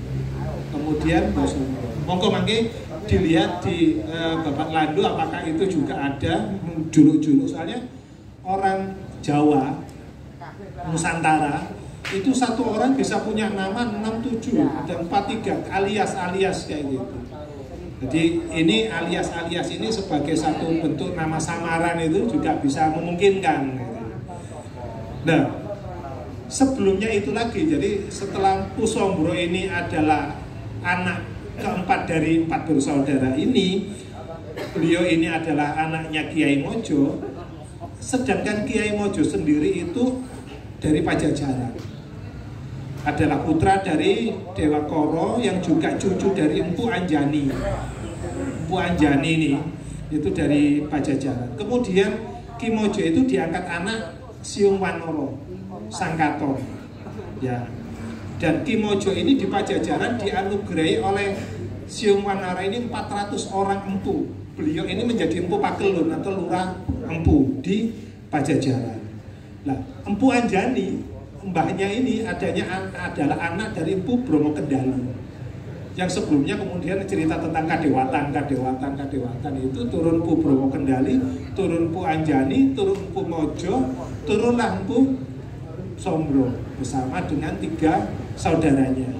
Kemudian Mbok Sombro. Monggo mangke dilihat di Bapak Landu apakah itu juga ada juluk-juluk, soalnya orang Jawa, Nusantara itu satu orang bisa punya nama 6-7 dan 4-3 alias kayak gitu. Jadi ini alias ini sebagai satu bentuk nama samaran itu juga bisa memungkinkan. Nah, sebelumnya itu lagi, jadi setelah Mpu Sombro ini adalah anak keempat dari 4 bersaudara ini, beliau ini adalah anaknya Kiai Mojo, sedangkan Kiai Mojo sendiri itu dari Pajajaran, adalah putra dari Dewa Koro yang juga cucu dari Mpu Anjani. Mpu Anjani ini itu dari Pajajaran. Kemudian Ki Mojo itu diangkat anak Siung Wanoro Sangkato ya. Dan Ki Mojo ini di Pajajaran dianugerahi oleh Siung Wanara ini 400 orang empu. Beliau ini menjadi Empu Pakelun atau Lurah Empu di Pajajaran. Nah, Empu Anjani, mbahnya ini adalah anak dari Empu Bromo Kendali. Yang sebelumnya kemudian cerita tentang kadewatan itu turun Empu Bromo Kendali, turun Empu Anjani, turun Empu Mojo, turunlah Empu Sombro bersama dengan 3 saudaranya.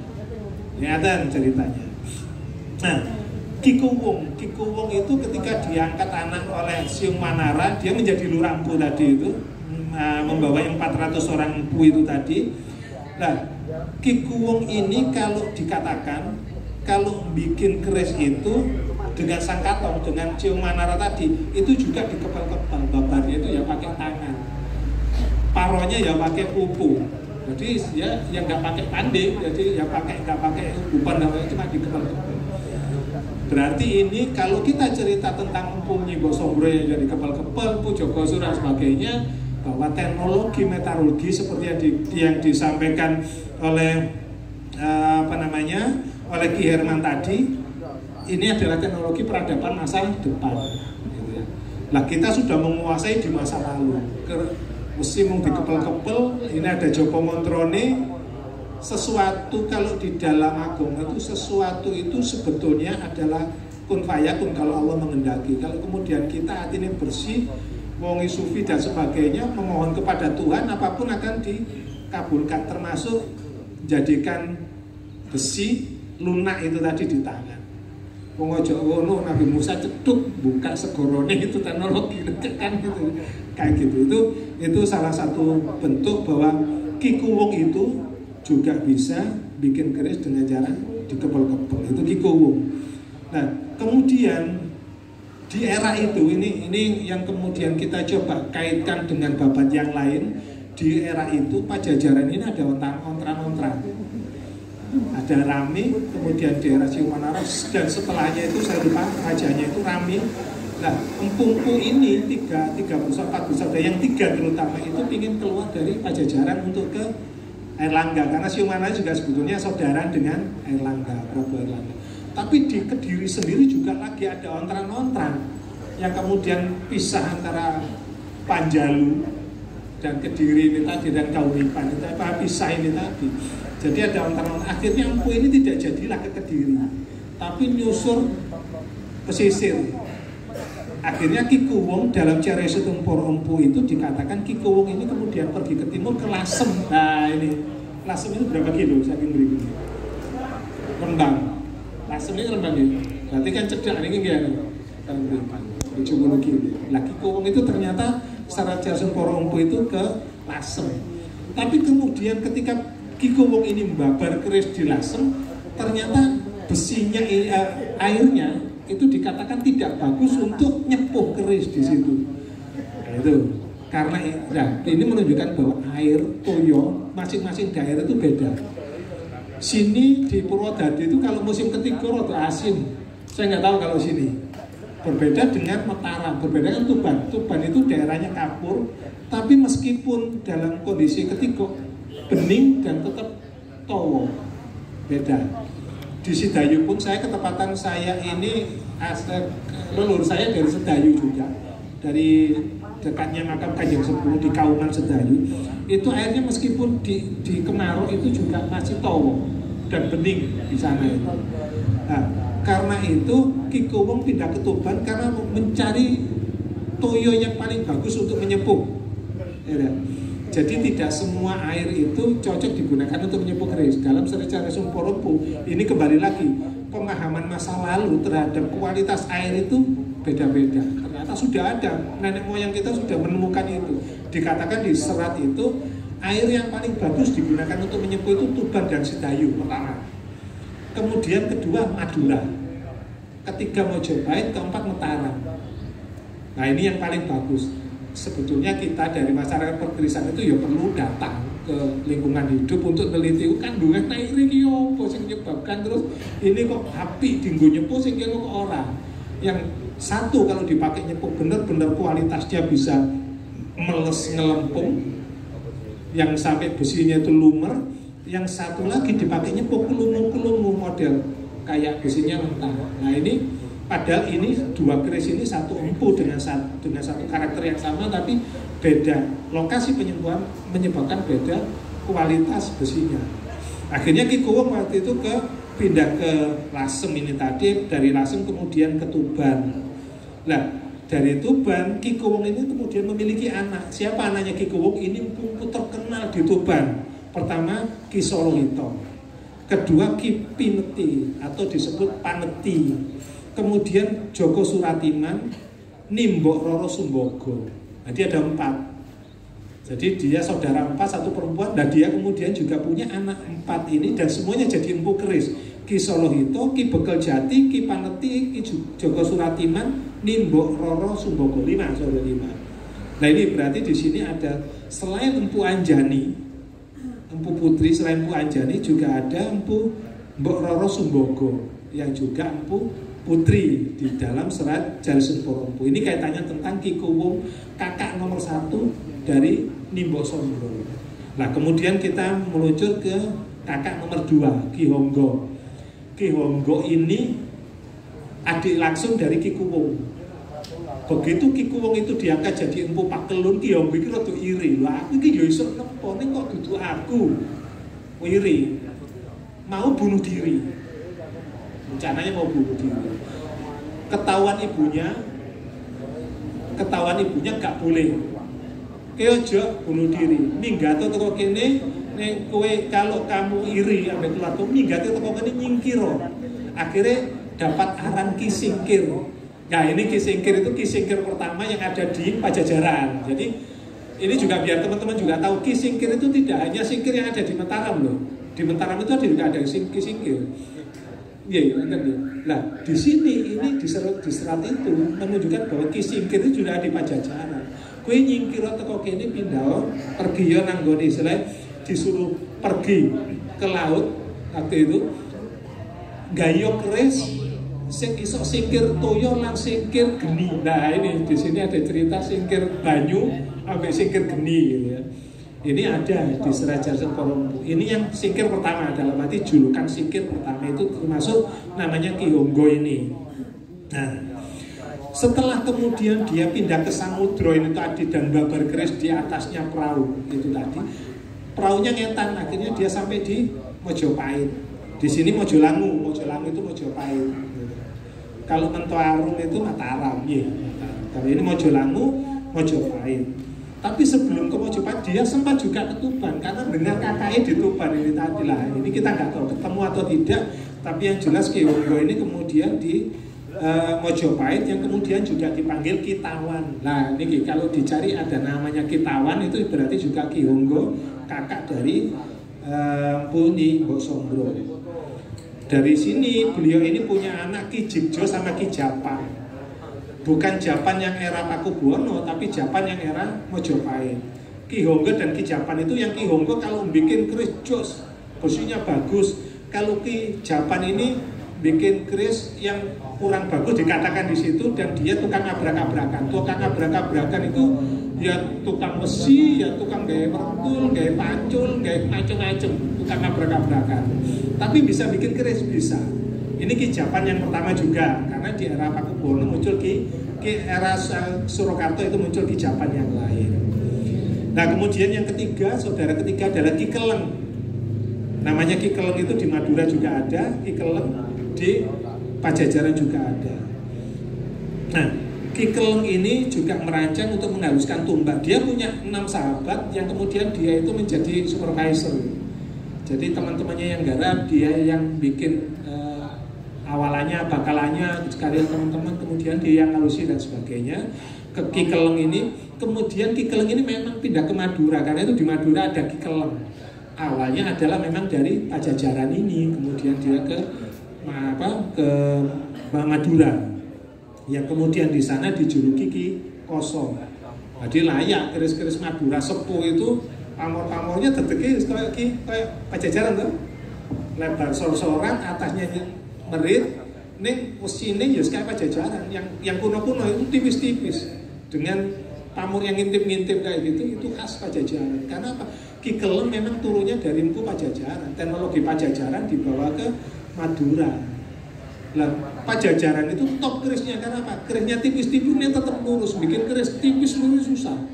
Ingatan ceritanya. Nah, Ki Kuwung itu ketika diangkat anak oleh Siung Manara, dia menjadi Lurah Empu tadi itu, membawa 400 orang empu itu tadi. Nah, Ki Kuwung ini kalau dikatakan kalau bikin keris itu dengan sangkatong, dengan Siung Manara tadi, itu juga dikepal-kepal, babarnya itu ya pakai tangan, paronya ya pakai pupu. Jadi ya yang nggak pakai tanding, jadi ya nggak pakai umpan, cuma dikepal-kepal. Berarti ini kalau kita cerita tentang Empu Nimbok Sombro yang jadi kepal-kepal, Empu Jogosur dan sebagainya, bahwa teknologi metalurgi seperti yang disampaikan oleh oleh Ki Herman tadi, ini adalah teknologi peradaban masa depan. Gitu ya. Nah, kita sudah menguasai di masa lalu. Mesti mau dikepel-kepel, ini ada Joko Montrone. Sesuatu kalau di dalam agama itu, sesuatu itu sebetulnya adalah kun fayakun kalau Allah mengendaki. Kalau kemudian kita hati ini bersih, wongi sufi dan sebagainya, memohon kepada Tuhan, apapun akan dikabulkan, termasuk jadikan besi lunak itu tadi di tangan. Wong aja ngono, Nabi Musa ceduk buka segorone, itu teknologi kan gitu. Kayak gitu. Itu salah satu bentuk bahwa Ki Kuwung itu juga bisa bikin keris dengan cara dikepel-kepel. Itu Ki Kuwung. Nah, kemudian di era itu ini yang kemudian kita coba kaitkan dengan babat yang lain. Di era itu Pajajaran ini ada ontran-ontran. Ada Rami, kemudian daerah Siung Manara, dan setelahnya itu saya lupa rajanya itu Rami. Nah, empu-empu ini 4 bersaudara, yang 3 terutama itu ingin keluar dari Pajajaran untuk ke Airlangga, karena Siung Manara juga sebetulnya saudara dengan Airlangga, Prabu Airlangga. Tapi di Kediri sendiri juga lagi ada ontran-ontran yang kemudian pisah antara Panjalu dan Kediri ini tadi dan Kauripan itu pisah ini tadi. Jadi ada ontran-ontran. Akhirnya empu ini tidak jadilah ke Kediri, tapi nyusur pesisir. Akhirnya Ki Kuwung dalam Ceresu Tempur Empu itu dikatakan Ki Kuwung ini kemudian pergi ke timur ke Lasem. Nah ini Lasem itu berapa kilo? Saya ingin berikutnya Rembang. Lasem ini Rembang ya. Berarti kan cedak ini enggak nih. Kan berapa? 70 kilo. Nah Ki Kuwung itu ternyata secara Ceresu Tempur Empu itu ke Lasem. Tapi kemudian ketika Ki Kuwung ini membabar keris di Lasem, ternyata besinya airnya itu dikatakan tidak bagus untuk nyepuh keris di situ. Nah, itu karena ini menunjukkan bahwa air toyo masing-masing daerah itu beda. Sini di Purwodadi itu kalau musim ketiga rada asin. Saya nggak tahu kalau sini. Berbeda dengan Mataram, berbeda dengan Tuban. Tuban itu daerahnya kapur, tapi meskipun dalam kondisi ketiga bening dan tetap towo, beda. Di Sedayu pun saya ketepatan saya ini leluhur saya dari Sedayu juga, dari dekatnya makam Kanjeng Sepuh di Kauman Sedayu. Itu airnya meskipun di kemarau itu juga masih towo dan bening di sana itu. Nah, karena itu Ki Kuwung pindah ke Tuban karena mencari toyo yang paling bagus untuk menyepuh. Ya, jadi tidak semua air itu cocok digunakan untuk menyepuh keris. Dalam sejarah Sumporompu ini kembali lagi pemahaman masa lalu terhadap kualitas air itu beda-beda. Ternyata sudah ada, nenek moyang kita sudah menemukan itu. Dikatakan di serat itu air yang paling bagus digunakan untuk menyepuh itu Tuban dan Sedayu pertama. Kemudian kedua Madura, ketiga Mojopahit, keempat Mataram. Nah ini yang paling bagus. Sebetulnya kita dari masyarakat perkerisan itu ya perlu datang ke lingkungan hidup untuk meneliti kandungan air ini apa sing menyebabkan terus ini kok api dinggo nyepuh sing kok ora. Yang satu kalau dipakai nyepuh benar-benar kualitasnya bisa meles ngelempung, yang sampai besinya itu lumer. Yang satu lagi dipakai nyepuh kulungu model kayak besinya mentah. Nah ini padahal ini dua keris ini satu empu dengan satu karakter yang sama tapi beda lokasi penyembuhan menyebabkan beda kualitas besinya. Akhirnya Ki Kuwung waktu itu pindah ke Lasem ini tadi, dari Lasem kemudian ke Tuban. Nah dari Tuban Ki Kuwung ini kemudian memiliki anak. Siapa anaknya Ki Kuwung? Ini empu terkenal di Tuban. Pertama Ki Solohito, kedua Ki Pineti atau disebut Paneti, kemudian Joko Suratiman, Nimbok Roro Sumbogo. Nah, dia ada 4. Jadi dia saudara 4, satu perempuan. Dan dia kemudian juga punya anak 4 ini dan semuanya jadi empu keris. Ki Solohito, Ki Bekel Jati, Ki Paneti, Ki Joko Suratiman, Nimbok Roro Sumbogo. 5. Nah ini berarti di sini ada selain empu Anjani, empu putri, selain empu Anjani juga ada empu Mbok Roro Sumbogo yang juga empu putri di dalam serat Jari Sumporompu. Ini kaitannya tentang Ki Kuwung, kakak nomor 1 dari Nimbok Sombro. Nah kemudian kita meluncur ke kakak nomor 2, Ki Honggo. Ki Honggo ini adik langsung dari Ki Kuwung. Begitu Ki Kuwung itu diangkat jadi empu Pakelun, Ki Honggo iki rada iri. Lah aku iki ya iso nepo ning kok dudu aku. Iri. Mau bunuh diri. Rencananya mau bunuh diri. Ketahuan ibunya gak boleh. Kowe aja bunuh diri. Minggato teko kene nek kowe kalau kamu iri ambek keluarga minggato teko kene nyingkira. Akhirnya dapat aran Ki Singkir. Nah ini Ki Singkir itu Ki Singkir pertama yang ada di Pajajaran. Jadi ini juga biar teman-teman juga tahu Ki Singkir itu tidak hanya singkir yang ada di Mataram loh. Di Mataram itu juga ada Ki Singkir. Iya, kan ya. Nah di sini ini di serat itu menunjukkan bahwa Ki Singkir itu juga di Pajajaran. Kue nyingkir teko kene pindah pergi ya nang gone istilah disuruh pergi ke laut waktu itu gayo keris sing iso singkir toyo lan singkir geni. Nah ini di sini ada cerita singkir banyu sampai singkir geni gitu ya. Ini ada di serat Jari Sumporompu. Ini yang singkir pertama, dalam arti julukan singkir pertama itu termasuk namanya Ki Honggo ini. Nah setelah kemudian dia pindah ke Samudro ini tadi dan babar keris di atasnya perahu itu tadi, perahunya ngetan, akhirnya dia sampai di Mojopahit. Di sini Mojolangu itu Mojopahit. Kalau Mentoarung itu Mataram, ya. Kalau ini Mojolangu, Mojopahit. Tapi sebelum ke Mojopahit dia sempat juga ke Tuban karena dengar kakaknya di Tuban ini tadi lah. Ini kita nggak tahu ketemu atau tidak. Tapi yang jelas Ki Honggo ini kemudian di Mojopahit yang kemudian juga dipanggil Kitawan. Nah ini kalau dicari ada namanya Kitawan itu berarti juga Ki Honggo kakak dari Puni Mbok Sombro. Dari sini beliau ini punya anak Ki Jigjo sama Ki Japan. Bukan Japan yang era Pakubuwono, tapi Japan yang era Mojopahit. Ki Honggo dan Ki Japan itu, yang Ki Honggo kalau bikin keris jos, posisinya bagus. Kalau Ki Japan ini bikin keris yang kurang bagus dikatakan di situ, dan dia tukang abrak-abrakan. Tukang abrak-abrakan itu ya tukang besi, ya tukang gaya mertul, gaya pancul, gaya macam-macam, tukang abrak-abrakan. Tapi bisa bikin keris, bisa. Ini Ki Japan yang pertama juga, karena di era Pakubuwono muncul Ki era Surakarta itu muncul Ki Japan yang lain. Nah kemudian yang ketiga, saudara ketiga adalah Ki Keleng. Namanya Ki Keleng itu di Madura juga ada, Ki Keleng di Pajajaran juga ada. Nah Ki Keleng ini juga merancang untuk menghaluskan tumbak. Dia punya 6 sahabat yang kemudian dia itu menjadi supervisor. Jadi teman-temannya yang garap, dia yang bikin awalannya, bakalannya, sekalian teman-teman, kemudian dia yang ngalusi dan sebagainya. Ke Ki Keleng ini, kemudian Ki Keleng ini memang pindah ke Madura, karena itu di Madura ada Ki Keleng. Awalnya adalah memang dari Pajajaran ini, kemudian dia ke Madura, yang kemudian di sana dijuluki Ki Koso. Jadi layak keris-keris Madura sepuh itu, pamor-pamornya terteki kayak Pajajaran tuh, lebar sor-soran, atasnya merit, ning usine ya kayak Pajajaran, yang kuno-kuno itu tipis-tipis dengan pamor yang ngintip-ngintip kayak gitu, itu khas Pajajaran. Karena apa? Ki Keleng memang turunnya dari Empu Pajajaran, teknologi Pajajaran dibawa ke Madura. Lah Pajajaran itu top kerisnya, karena apa? Kerisnya tipis-tipis, ini tetap lurus. Bikin keris tipis lurus susah.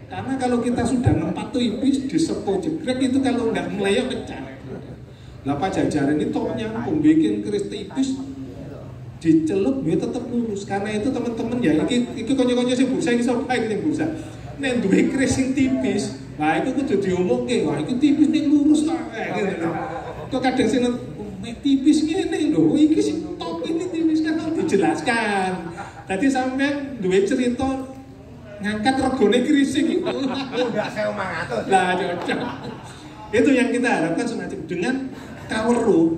Karena kalau kita sudah nempat tipis di sepo jegrek itu, kalau nggak melayang pecah. Lah Pajajaran ini topnya bikin keris tipis dicelup dia tetap lurus. Karena itu teman-teman ya, iki konyo-konyo sing bursa iki sapa iki sing bursa. Nek duwe keris sing tipis, nah itu kudu diomongke, wah iki tipis ning lurus ta gitu. Kok kadang sing nek tipis ngene lho, iki sing top ini tipis kan dijelaskan. Dadi sampean duwe cerita ngangkat regone keris iki. Enggak 1.500. Lah cocok. Itu yang kita harapkan semacam dengan kaweruh,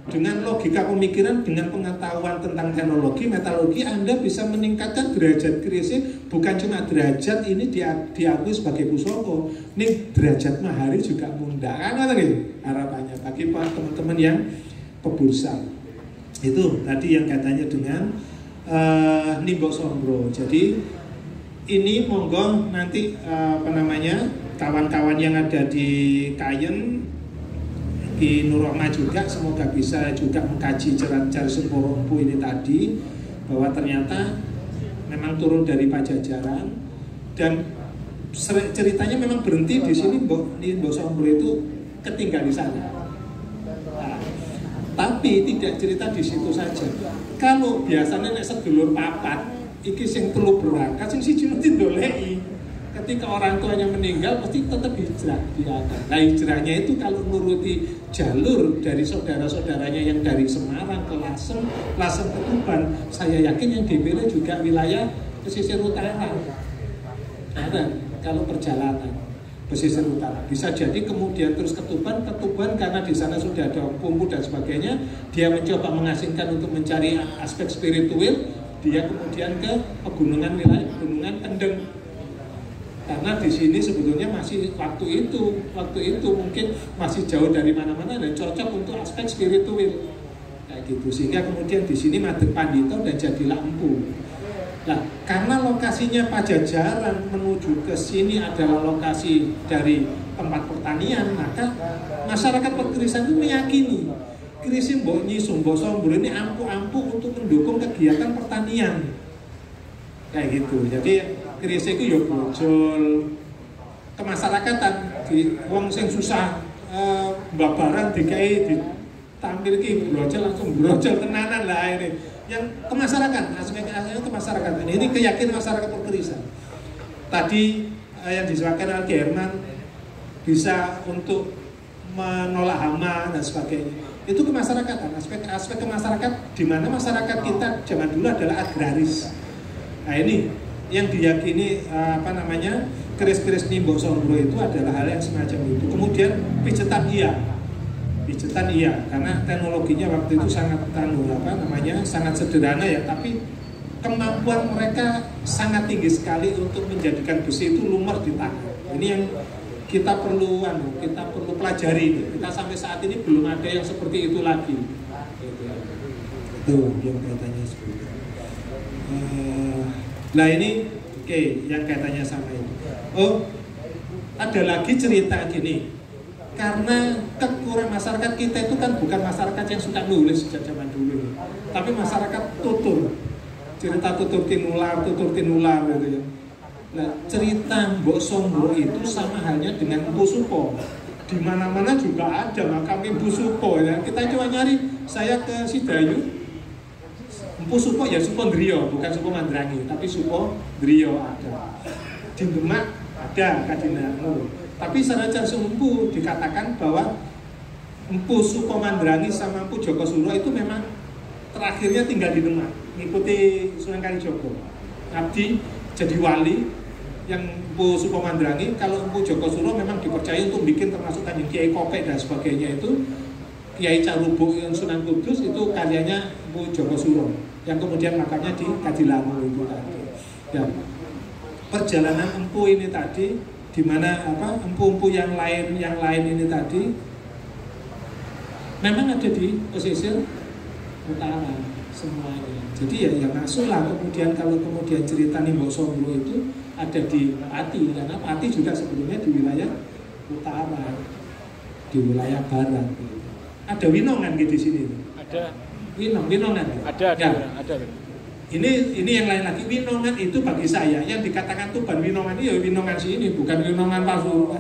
dengan logika pemikiran, dengan pengetahuan tentang teknologi, metalurgi, Anda bisa meningkatkan derajat kerisnya. Bukan cuma derajat ini diakui sebagai pusoko, ini derajat mahari juga munda. Kan harapannya bagi teman-teman yang pebursa. Itu tadi yang katanya dengan Mbok Sombro. Jadi ini monggo nanti kawan-kawan yang ada di Kayen, Ki Nurrohmah juga semoga bisa juga mengkaji Cari Semporo Empu ini tadi, bahwa ternyata memang turun dari Pajajaran, dan ceritanya memang berhenti di sini. Mbok Sombro itu ketinggal di sana. Nah, tapi tidak cerita di situ saja. Kalau biasanya nek sedulur papat iki sing telu berangkat, sing siji mesti ndoleki. Ketika orang tuanya meninggal pasti tetap hijrah dia. Nah hijrahnya itu kalau menuruti jalur dari saudara-saudaranya yang dari Semarang ke Lasem ke Tuban, saya yakin yang dipilih juga wilayah pesisir utara. Ada kalau perjalanan pesisir utara bisa jadi kemudian terus ke Tuban karena di sana sudah ada Empu dan sebagainya. Dia mencoba mengasingkan untuk mencari aspek spiritual. Dia kemudian ke pegunungan, wilayah pegunungan Kendeng, karena di sini sebetulnya masih waktu itu mungkin masih jauh dari mana-mana dan cocok untuk aspek spiritual kayak gitu, sehingga kemudian di sini Madeg Pandito dan jadilah Empu. Nah karena lokasinya Pajajaran menuju ke sini adalah lokasi dari tempat pertanian, maka masyarakat perkerisan itu meyakini keris Mbok Sombro ini ampuh untuk mendukung kegiatan pertanian kayak gitu. Jadi keris itu ya brojol kemasyarakatan, di wong sing susah babaran dikai ditampil ki brojol langsung brojol tenanan lah ini. Yang kemasyarakatan, aspeknya kemasyarakatan. Ini keyakinan masyarakat perkerisan. Tadi yang disebutkan Alki Herman bisa untuk menolak hama dan sebagainya. Itu kemasyarakatan, aspek kemasyarakatan, di mana masyarakat kita zaman dulu adalah agraris. Nah ini yang diyakini keris-keris Mbok Sombro itu adalah hal yang semacam itu. Kemudian pijetan iya, karena teknologinya waktu itu sangat sangat sederhana ya, tapi kemampuan mereka sangat tinggi sekali untuk menjadikan besi itu lumer di tangan. Ini yang kita perlu pelajari. Kita sampai saat ini belum ada yang seperti itu lagi. Itu yang kaitannya seperti itu. Nah ini yang kaitannya sama itu. Oh, ada lagi cerita gini. Karena kekurangan masyarakat kita itu kan bukan masyarakat yang suka nulis sejak zaman dulu, tapi masyarakat tutur, cerita tutur tinular gitu ya. Nah, cerita Mbok Sombro itu sama halnya dengan Mpu Supo. Di mana-mana juga ada makam Mpu Supo ya. Kita coba nyari, saya ke Sidayu, Mpu Supo ya Supo Drio, bukan Supo Mandrangi, tapi Supo Drio ada. Di Demak ada Kadinangu. Tapi secara sumpu dikatakan bahwa Mpu Supo Mandrangi sama Mpu Joko Suro itu memang terakhirnya tinggal di Demak, mengikuti Sunan Kalijogo. Abdi jadi wali, yang Mpu Supo Mandrangi. Kalau Mpu Joko Suro memang dipercaya untuk bikin termasuk Kanjeng Kiai Kopek dan sebagainya itu. Kiai Carubuk yang Sunan Kudus itu karyanya Mpu Joko Suro, yang kemudian makamnya di Kadilangu itu tadi. Ya. Perjalanan empu ini tadi, di mana empu-empu yang lain ini tadi memang ada di pesisir utara semuanya. Jadi ya masuklah kemudian kalau kemudian cerita Mbok Sombro itu ada di Pati, karena Pati juga sebelumnya di wilayah utara, di wilayah barat. Ada Winongan di sini. Ada Winongan. Ada. Ini yang lain lagi. Winongan itu bagi saya yang dikatakan Tuban Winongan itu ya Winongan sini, bukan Winongan Pasuruan.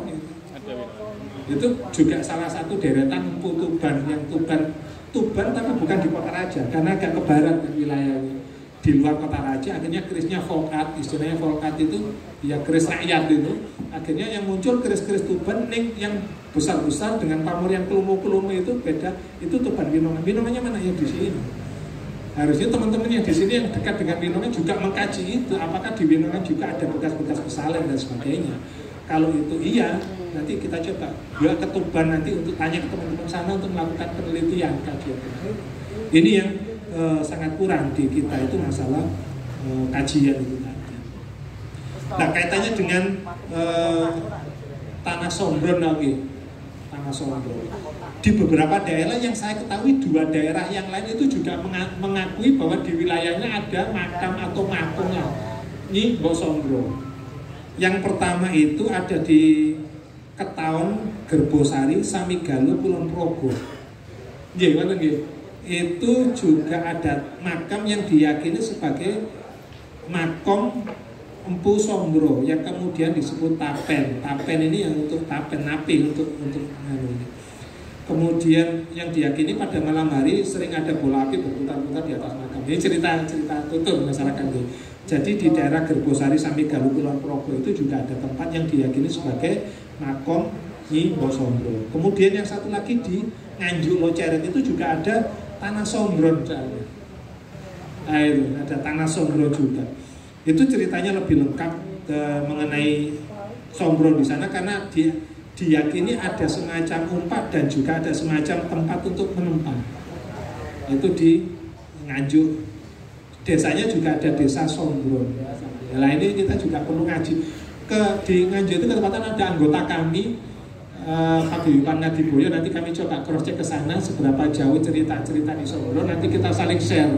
Itu juga salah satu deretan empu Tuban, yang Tuban tapi bukan di Kota Raja, karena agak ke barat wilayahnya. Di luar Kota Raja akhirnya kerisnya volkat, istilahnya volkat itu ya keris rakyat itu. Akhirnya yang muncul keris-keris Tuban yang besar-besar dengan pamor yang kelumu-kelumu itu beda, itu Tuban Winongan. Winongannya mana yang di sini? Harusnya teman-teman yang di sini yang dekat dengan Winongan juga mengkaji itu, apakah di Winongan juga ada bekas-bekas pesalin dan sebagainya. Kalau itu iya, nanti kita coba juga ke Tuban nanti untuk tanya ke teman-teman sana untuk melakukan penelitian kajian. Ini yang sangat kurang di kita itu masalah kajian itu tadi. Nah, kaitannya dengan Tanah Sombron lagi. Tanah Sombron. Di beberapa daerah yang saya ketahui, 2 daerah yang lain itu juga mengakui bahwa di wilayahnya ada makam atau makungnya Nyi Mbok Sombro. Yang pertama itu ada di Ketaon, Gerbosari, Samigaluh, Kulon Progo. Itu juga ada makam yang diyakini sebagai makom Mpu Sombro yang kemudian disebut Tapen. Tapen ini yang untuk tapen napi untuk kemudian yang diyakini pada malam hari sering ada bola api berputar-putar di atas makam. Ini cerita tutur masyarakat ini. Jadi di daerah Gerbosari Samigaluh Kulon Progo itu juga ada tempat yang diyakini sebagai makom Nyi Mbok Sombro. Kemudian yang satu lagi di Nganjuk Loceret itu juga ada Tanah Sombron. Nah itu ada Tanah Sombro juga. Itu ceritanya lebih lengkap mengenai Sombron di sana karena diyakini ada semacam umpat dan juga ada semacam tempat untuk menempah. Itu di Nganjuk. Desanya juga ada desa Sombron. Nah ini kita juga perlu ngaji. Di Nganjuk itu ketepatan ada anggota kami Paguyuban Ngadiboyo. Nanti kami coba cross check ke sana seberapa jauh cerita-cerita di Sombron. Nanti kita saling share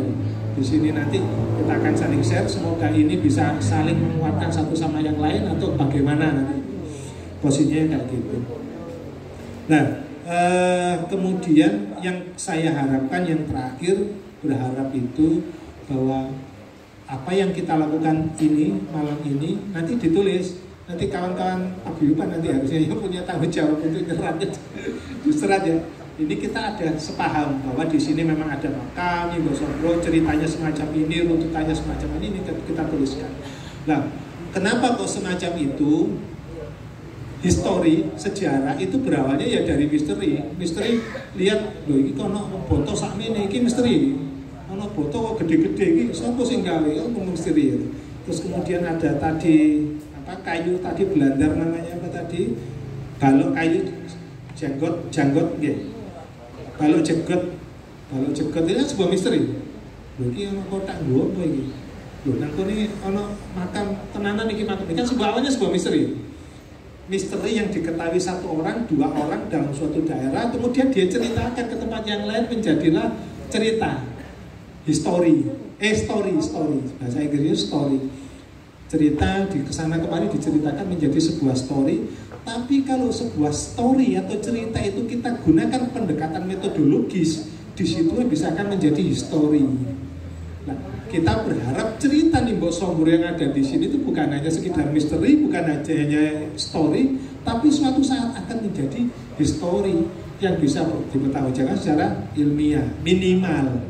di sini. Nanti kita akan saling share. Semoga ini bisa saling menguatkan satu sama yang lain atau bagaimana nanti posisinya kayak gitu. Nah, kemudian yang saya harapkan yang terakhir berharap itu bahwa apa yang kita lakukan ini malam ini nanti ditulis, nanti kawan-kawan paguyuban nanti harusnya yang punya tanggung jawab untuk serat ya. Ini kita ada sepaham bahwa di sini memang ada makam Mbok Sombro, ceritanya semacam ini, runtutannya semacam ini kita tuliskan. Nah, kenapa kok semacam itu? Histori, sejarah itu berawalnya ya dari misteri. Misteri lihat, loh ini kono boto sakmene iki misteri. Ono boto kok gede-gede iki sapa sing gawe misteri itu. terus kemudian ada tadi apa kayu tadi belandar namanya apa tadi, balok kayu janggot nggih. Balok jenggot ini sebuah misteri. Lho iki ana kotak nggo apa iki? Lho nang kene ana makam tenanan iki makam. Ini kan awalnya sebuah misteri. Misteri yang diketahui satu orang, dua orang dalam suatu daerah, kemudian dia ceritakan ke tempat yang lain menjadilah cerita. Story. Bahasa Inggrisnya story. Cerita di kesana kemari diceritakan menjadi sebuah story. Tapi kalau sebuah story atau cerita itu kita gunakan pendekatan metodologis, di situ bisa akan menjadi history. Nah, kita berharap cerita Nimbok Sombro yang ada di sini itu bukan hanya sekedar misteri, bukan hanya story, tapi suatu saat akan menjadi history yang bisa dipertanggungjawabkan secara ilmiah, minimal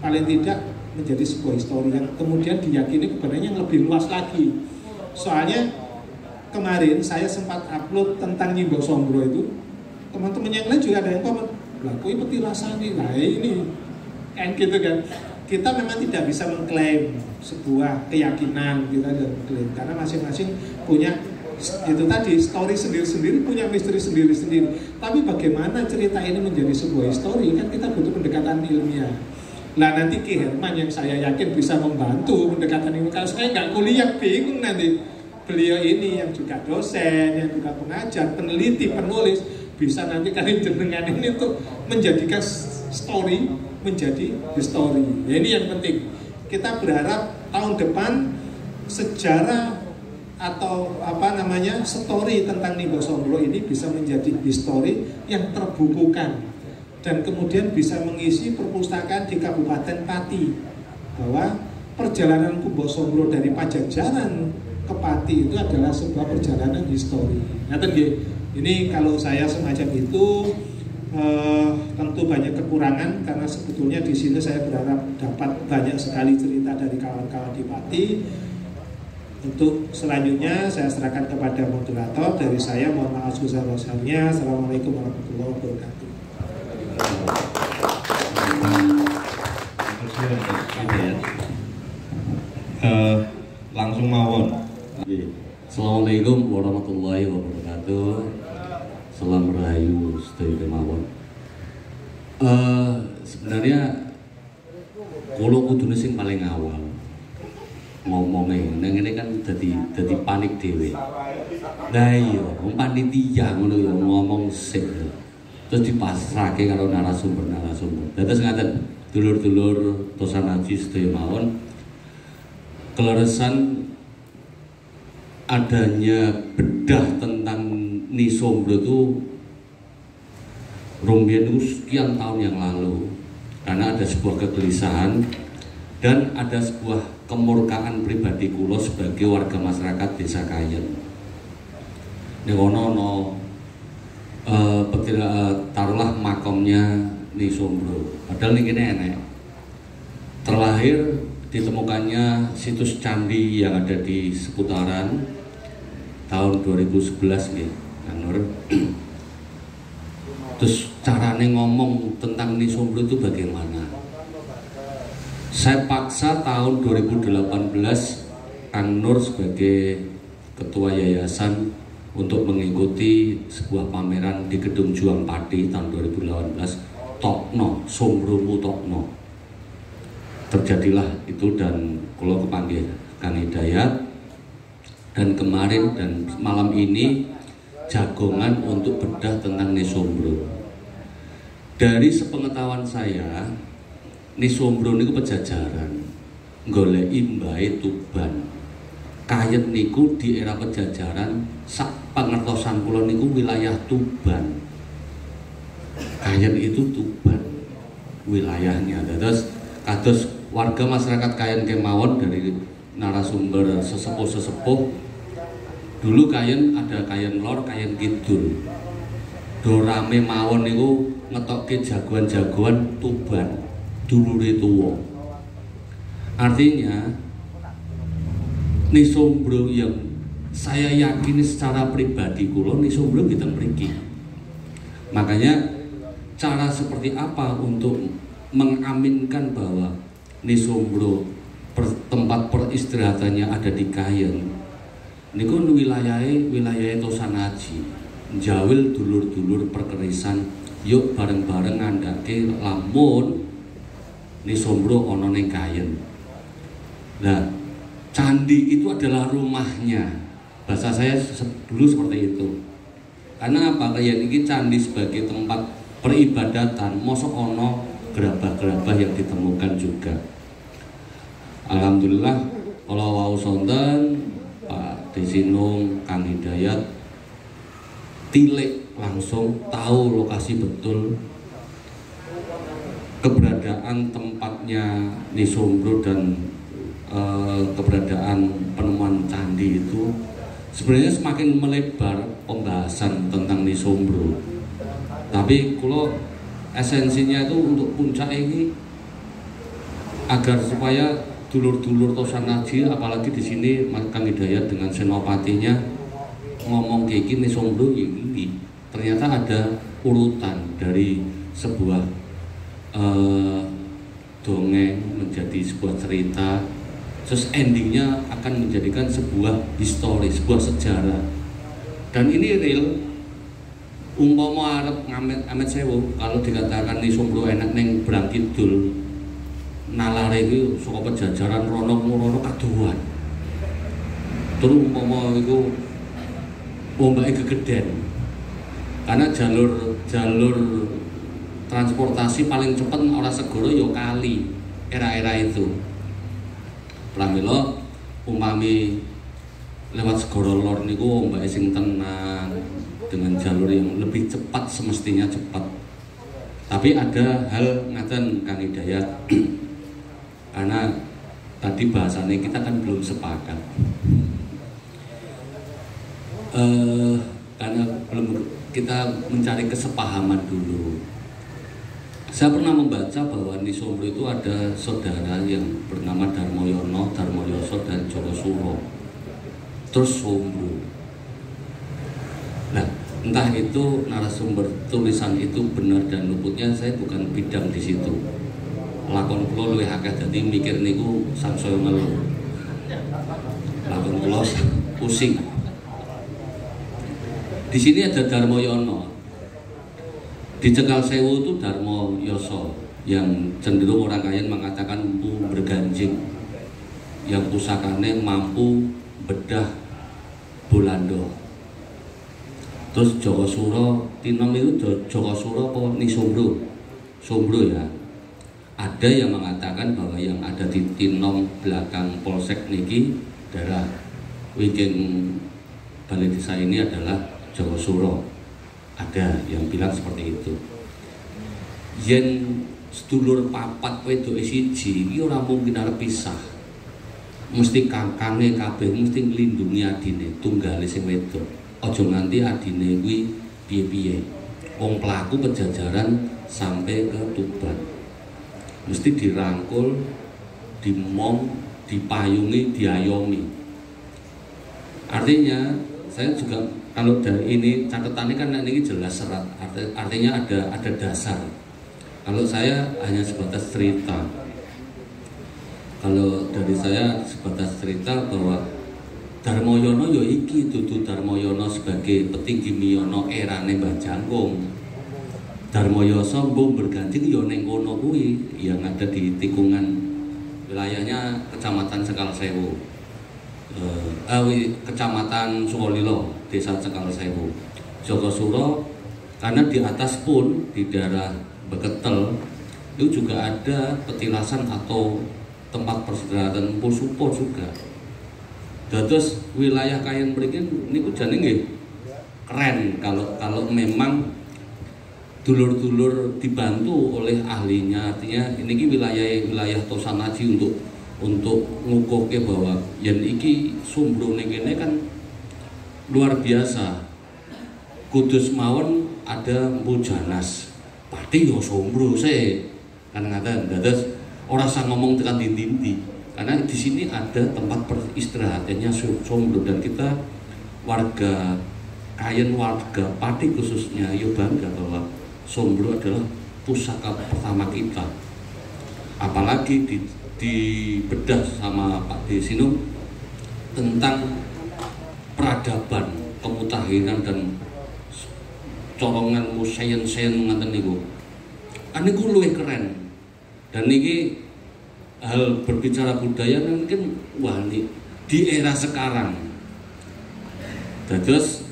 paling tidak menjadi sebuah histori yang kemudian diyakini kebenarannya yang lebih luas lagi. Soalnya kemarin saya sempat upload tentang Nimbok Sombro itu, teman-teman yang lain juga ada yang komen, lah kok peti rasani, nah ini kan gitu kan. Kita memang tidak bisa mengklaim sebuah keyakinan, kita tidak mengklaim karena masing-masing punya itu tadi story sendiri-sendiri, punya misteri sendiri-sendiri. Tapi bagaimana cerita ini menjadi sebuah histori kan kita butuh pendekatan ilmiah. Nah nanti Ki Herman yang saya yakin bisa membantu pendekatan ini. Kalau saya nggak kuliah bingung nanti. Beliau ini yang juga dosen, yang juga pengajar, peneliti, penulis, bisa nanti kalian jenengan ini untuk menjadikan story menjadi history. Ya, ini yang penting. Kita berharap tahun depan sejarah atau story tentang Nimbok Sombro ini bisa menjadi history yang terbukukan dan kemudian bisa mengisi perpustakaan di Kabupaten Pati bahwa perjalanan Nimbok Sombro dari Pajajaran ke Pati itu adalah sebuah perjalanan histori. Ini kalau saya semacam itu tentu banyak kekurangan karena sebetulnya di sini saya berharap dapat banyak sekali cerita dari kawan-kawan di Pati. Untuk selanjutnya saya serahkan kepada moderator. Dari saya mohon maaf sebesar-besarnya. Assalamualaikum warahmatullahi wabarakatuh. Langsung mawon. Assalamualaikum warahmatullahi wabarakatuh. Salam rahayu sedaya mawon. Sebenarnya kalau kudune sing paling awal ngomongnya, neng ini kan jadi panik dewe. Nah iya, panitia ngono ya ngomong sik. Terus dipasrahke karo narasumber. Dados ngaten, dulur-dulur Tosanaji sedaya mawon. Keleresan adanya bedah tentang Nisombro itu rumiyin sekian tahun yang lalu karena ada sebuah kegelisahan dan ada sebuah kemurkaan pribadi kulo sebagai warga masyarakat Desa Kayen. Newono taruhlah makomnya Nisombro. Padahal ini enek. Terlahir ditemukannya situs candi yang ada di seputaran tahun 2011 nih, Nur. Terus caranya ngomong tentang Nisombro itu bagaimana? Saya paksa tahun 2018 Kang Nur sebagai ketua yayasan untuk mengikuti sebuah pameran di Gedung Juang Pati tahun 2018, Tokno, Sombromu Tokno. Terjadilah itu dan kalau kepanggil Kang Hidayat dan kemarin dan malam ini jagongan untuk bedah tentang Nisombro. Dari sepengetahuan saya, Nisombro niku Pejajaran, goleki mbahe Tuban. Kayen niku di era Pejajaran, sak pangertosan kula niku wilayah Tuban. Kayen itu Tuban wilayahnya. Kados warga masyarakat Kayen kemawon dari narasumber sesepuh-sesepuh. Dulu Kayen ada Kayen Lor, Kayen Kidul. Dorame mawon niku ngetokke jagoan-jagoan Tuban. Dulure tuwa. Artinya Nisombro yang saya yakini secara pribadi kula Nisombro kita mriki. Makanya cara seperti apa untuk mengaminkan bahwa Nisombro tempat peristirahatannya ada di Kayen niku wilayah Tosan Aji jawil dulur-dulur perkerisan yuk bareng-bareng ngandake lamun Nisombro ono ning Kayen. Nah, candi itu adalah rumahnya. Bahasa saya dulu seperti itu. Karena apa? Kayak ini candi sebagai tempat peribadatan, mosok ono gerabah-gerabah yang ditemukan juga. Alhamdulillah, kalau wau sonten Pak Desinung, Kang Hidayat, tilik langsung tahu lokasi betul keberadaan tempatnya Nisombro dan keberadaan penemuan candi itu sebenarnya semakin melebar pembahasan tentang Nisombro. Tapi kalau esensinya itu untuk puncak ini agar supaya dulur-dulur Tosan Aji, apalagi di sini Kang Hidayat dengan senopatinya ngomong kayak gini Nisombro ini ternyata ada urutan dari sebuah dongeng menjadi sebuah cerita, terus endingnya akan menjadikan sebuah histori, sebuah sejarah. Dan ini real. Umpama arep ngamet sewu, kalau dikatakan Nisombro enak neng Brang Kidul, nalare iki saka pejajaran rono murono kaduan. Terus umpama iku ombake gegeden. Karena jalur transportasi paling cepat ora segoro ya kali era-era itu. Pramila umpami lewat segoro lor niku ombake sing tenang dengan jalur yang lebih cepat, semestinya cepat. Tapi ada hal ngaten Kang Hidayat. Karena tadi bahasannya kita kan belum sepakat. Karena belum kita mencari kesepahaman dulu. Saya pernah membaca bahwa Nisombro itu ada saudara yang bernama Darmoyono, Darmoyoso, dan Jogosuro. Terus Sombro. Nah, entah itu narasumber tulisan itu benar dan luputnya, saya bukan bidang di situ. Lakon kula luwih akeh dadi mikir niku sangsaya ngelu. Lakon kula pusing. Di sini ada Darmoyono. Di Cekal Sewu itu Darmo Yoso yang cenderung orang Kayen mengatakan mampu berganjing, yang pusakanya mampu bedah Bolando. Terus Jogosuro, Tinom itu Jogosuro apa Nisombro? Sombro ya. Ada yang mengatakan bahwa yang ada di Tinom belakang Polsek niki daerah Wiking Balai Desa ini adalah Jogosuro. Ada yang bilang seperti itu. Yen sedulur papat wedok siji iki ora mungkin arep pisah. Mesti kakangnya kabeh mesti nglindungi adine, tunggale sing wedok. Aja nganti adine kuwi piye-piye. Wong pelaku pejajaran sampai ke Tuban. Mesti dirangkul, dimong, dipayungi, diayomi. Artinya saya juga kalau dari ini catatannya kan ini jelas serat, artinya ada dasar. Kalau saya hanya sebatas cerita. Kalau dari saya sebatas cerita bahwa Darmoyono ya iki dudu Darmoyono sebagai petinggi Miyono erane Mbah Jangkung. Darmoyoso mbung berganjing ya ning kono kuwi yang ada di tikungan wilayahnya Kecamatan Cekal Sewu. Kecamatan Sukolilo, Desa Cekal Sewu. Jogosuro karena di atas pun di daerah Beketel itu juga ada petilasan atau tempat peristirahatan Pusupo juga. Terus wilayah Kayen mriki niku jane nggih keren kalau memang dulur-dulur dibantu oleh ahlinya. Artinya ini wilayah Tosan Aji untuk ngukuhke bahwa yen iki Sombro ning kene kan luar biasa. Kudus mawon ada Mpu Janas. Pati yo Sombro se. Kan ngaten. Dados ora usah ngomong tekan dindi. Karena di sini ada tempat peristirahatannya Sombro dan kita warga Kayen, warga Pati khususnya yo bangga bahwa Sombro adalah pusaka pertama kita. Apalagi di dibedah sama Pak Desino tentang peradaban, kemutahiran dan corongan museum-museum ngaten niku. Kan niku luwih keren. Dan niki hal berbicara budaya mungkin wah nih di era sekarang. Terus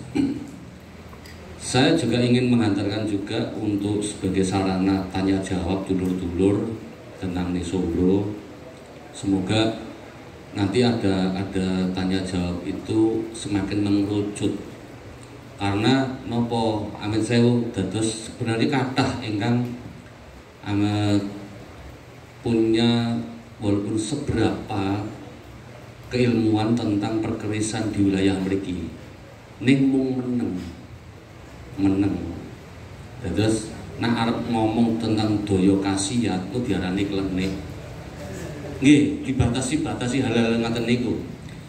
saya juga ingin mengantarkan juga untuk sebagai sarana tanya jawab dulur-dulur tentang Nisombro. Semoga nanti ada tanya jawab itu semakin mengerucut. Karena nopo amin sewu dados sebenarnya kathah ingkang punya walaupun seberapa keilmuan tentang perkerisan di wilayah mriki ning mung meneng. Terus nek arep ngomong tentang daya khasiat itu diarani klenik. Nggih, dibatasi hal-hal ngaten niku.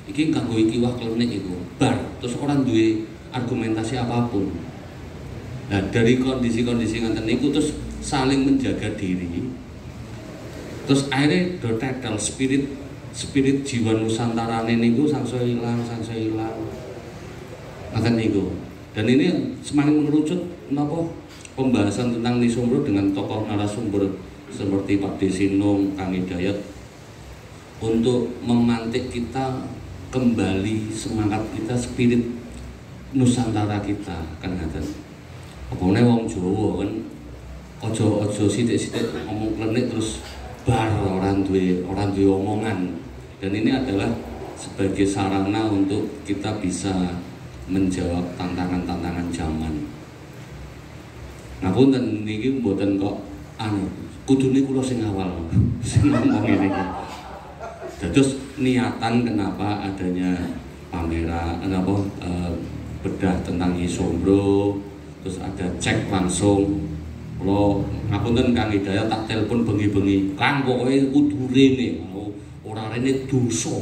Iki kanggo iki wah klenik iku. Bar, terus orang duwe argumentasi apapun. Nah, dari kondisi-kondisi ngaten niku terus saling menjaga diri. Terus akhirnya do tetel spirit jiwa Nusantara niku sangsaya ilang. Ngaten niku. Dan ini semakin mengerucut napa pembahasan tentang Nisombro dengan tokoh narasumber seperti Pak Desino, Kang Hidayat untuk memantik kita kembali semangat kita, spirit Nusantara kita kan ngaten. Opone wong Jawa kan ojo sithik-sithik ngomong klenik terus bar orang duwe omongan. Dan ini adalah sebagai sarana untuk kita bisa menjawab tantangan-tantangan zaman. Ngapunten niki mboten kok kudune kula sing awal sing ngomong ngene iki. Terus niatan kenapa adanya pameran bedah tentang Nisombro, terus ada cek langsung. Kalau ngapunten Kang Hidayat tak telepon bengi-bengi, Kang pokoknya kudu rene, ora rene dosa.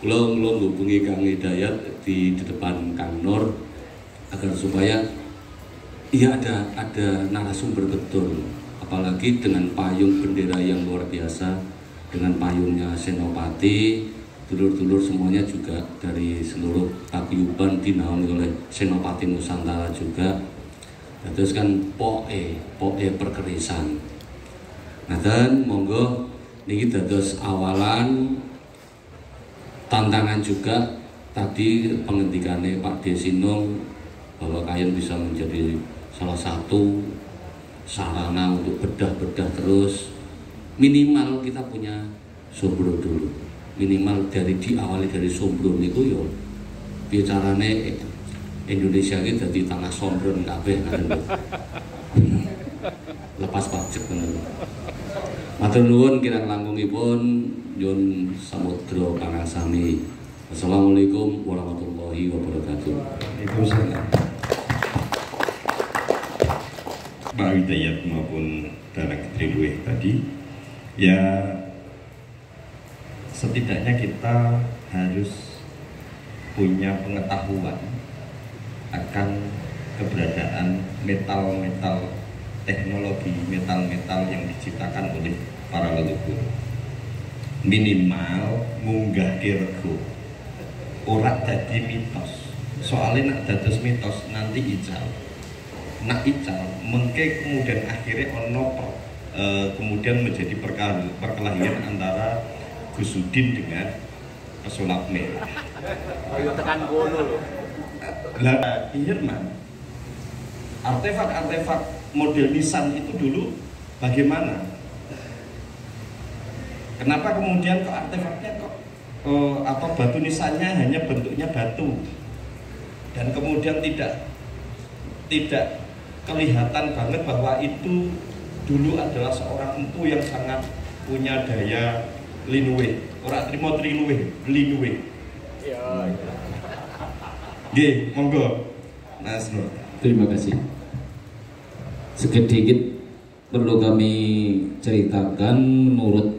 Kula ngubungi Kang Hidayat di depan Kang Nur agar supaya iya ada narasumber betul. Apalagi dengan payung bendera yang luar biasa, dengan payungnya Senopati, dulur-dulur semuanya juga dari seluruh paguyuban dinaungi oleh Senopati Nusantara juga. Terus kan poe perkerisan. Nah dan monggo niki dados awalan tantangan juga tadi pengendikannya Pak Desino bahwa kalian bisa menjadi salah satu sarana untuk bedah terus. Minimal kita punya Sombro dulu, minimal diawali dari Sombro niku yo bicarane Indonesia iki dadi tanah sombron kabeh ngoten. Lepas pajak ngoten. Matur nuwun kirang langkungipun nyuwun samudra pangasami. Assalamualaikum warahmatullahi wabarakatuh. Waalaikumsalam. Pak Hidayat maupun Dalang Triluwih tadi, ya setidaknya kita harus punya pengetahuan akan keberadaan metal-metal, teknologi metal-metal yang diciptakan oleh para leluhur. Minimal munggah rego, ora dadi mitos. Soalnya nak dados mitos nanti ical. Nak ical mengke kemudian akhirnya kemudian menjadi perkelahian antara Gusudin dengan pesulap merah. Ayo tekan gono lho. Lah Hirman, artefak-artefak model nisan itu dulu bagaimana? Kenapa kemudian kok artefaknya atau batu nisannya hanya bentuknya batu dan kemudian tidak kelihatan banget bahwa itu dulu adalah seorang empu yang sangat punya daya linuwe, orang terima triluwe, linuwe. Ya. Nggih, monggo. Mas Nur. Terima kasih. Sedikit perlu kami ceritakan, menurut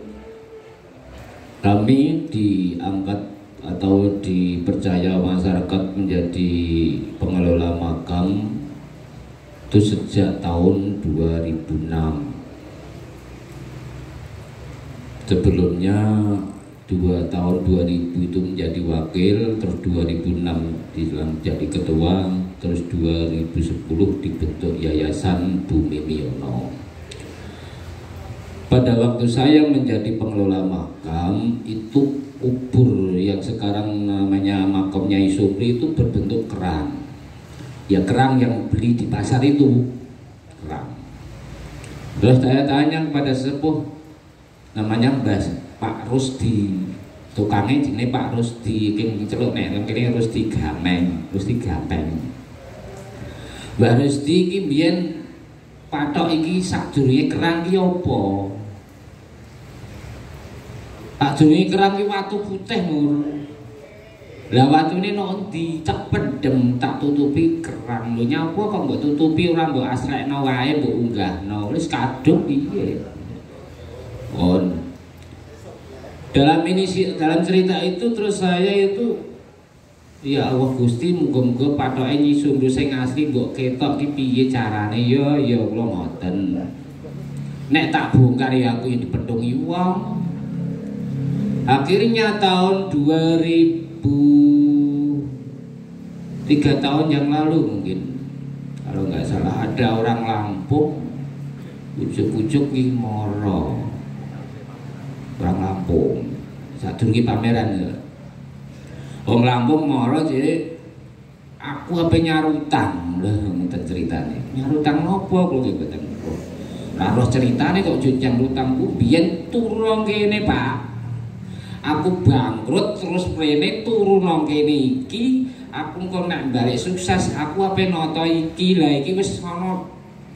kami diangkat atau dipercaya masyarakat menjadi pengelola makam itu sejak tahun 2006. Sebelumnya 2 tahun 2000 itu menjadi wakil, terus 2006 jadi ketua, terus 2010 dibentuk Yayasan Bumi Miono. Pada waktu saya menjadi pengelola makam, itu kubur yang sekarang namanya makam Nyai Sobri itu berbentuk kerang. Ya kerang yang beli di pasar itu, kerang. Terus saya tanya kepada sepuh, namanya Pak Rusdi, tukangnya ini Pak Rusdi, ini celuk nek kene Rusdi Gameng, Rusdi Gapeng. Mbak Rusdi iki biyen patok iki sadurunge kerang ki apa? Sadurunge kerang ki watu putih ngono. Lah watune nek dicek pendem tak tutupi kerang. Lho nyapa kok mbok tutupi ora mbok asrekno wae mbok unggahno. Wis kadung piye? Dalam cerita itu terus saya itu ya Allah Gusti muga-muga patoke Nyi Sumbru sing asli mbok ketok ki piye carane ya kula ngoten. Nek tak bongkar ya aku yang dipedhungi wong. Akhirnya tahun 3 tahun yang lalu mungkin kalau nggak salah ada orang Lampung ujuk-ujuk ki moro. Orang Lampung sadurunge pameran ya. Wong Lampung moro jadi aku apa nyarutang lho ngoten ceritane. Nyarutang nopo kula nggih mboten. Ora roh ceritane kok jujang rutangku biyen turu kene Pak. Aku bangkrut terus prene turu nang kene iki, aku kok nek balik sukses aku apa nata iki. Lah iki wis ana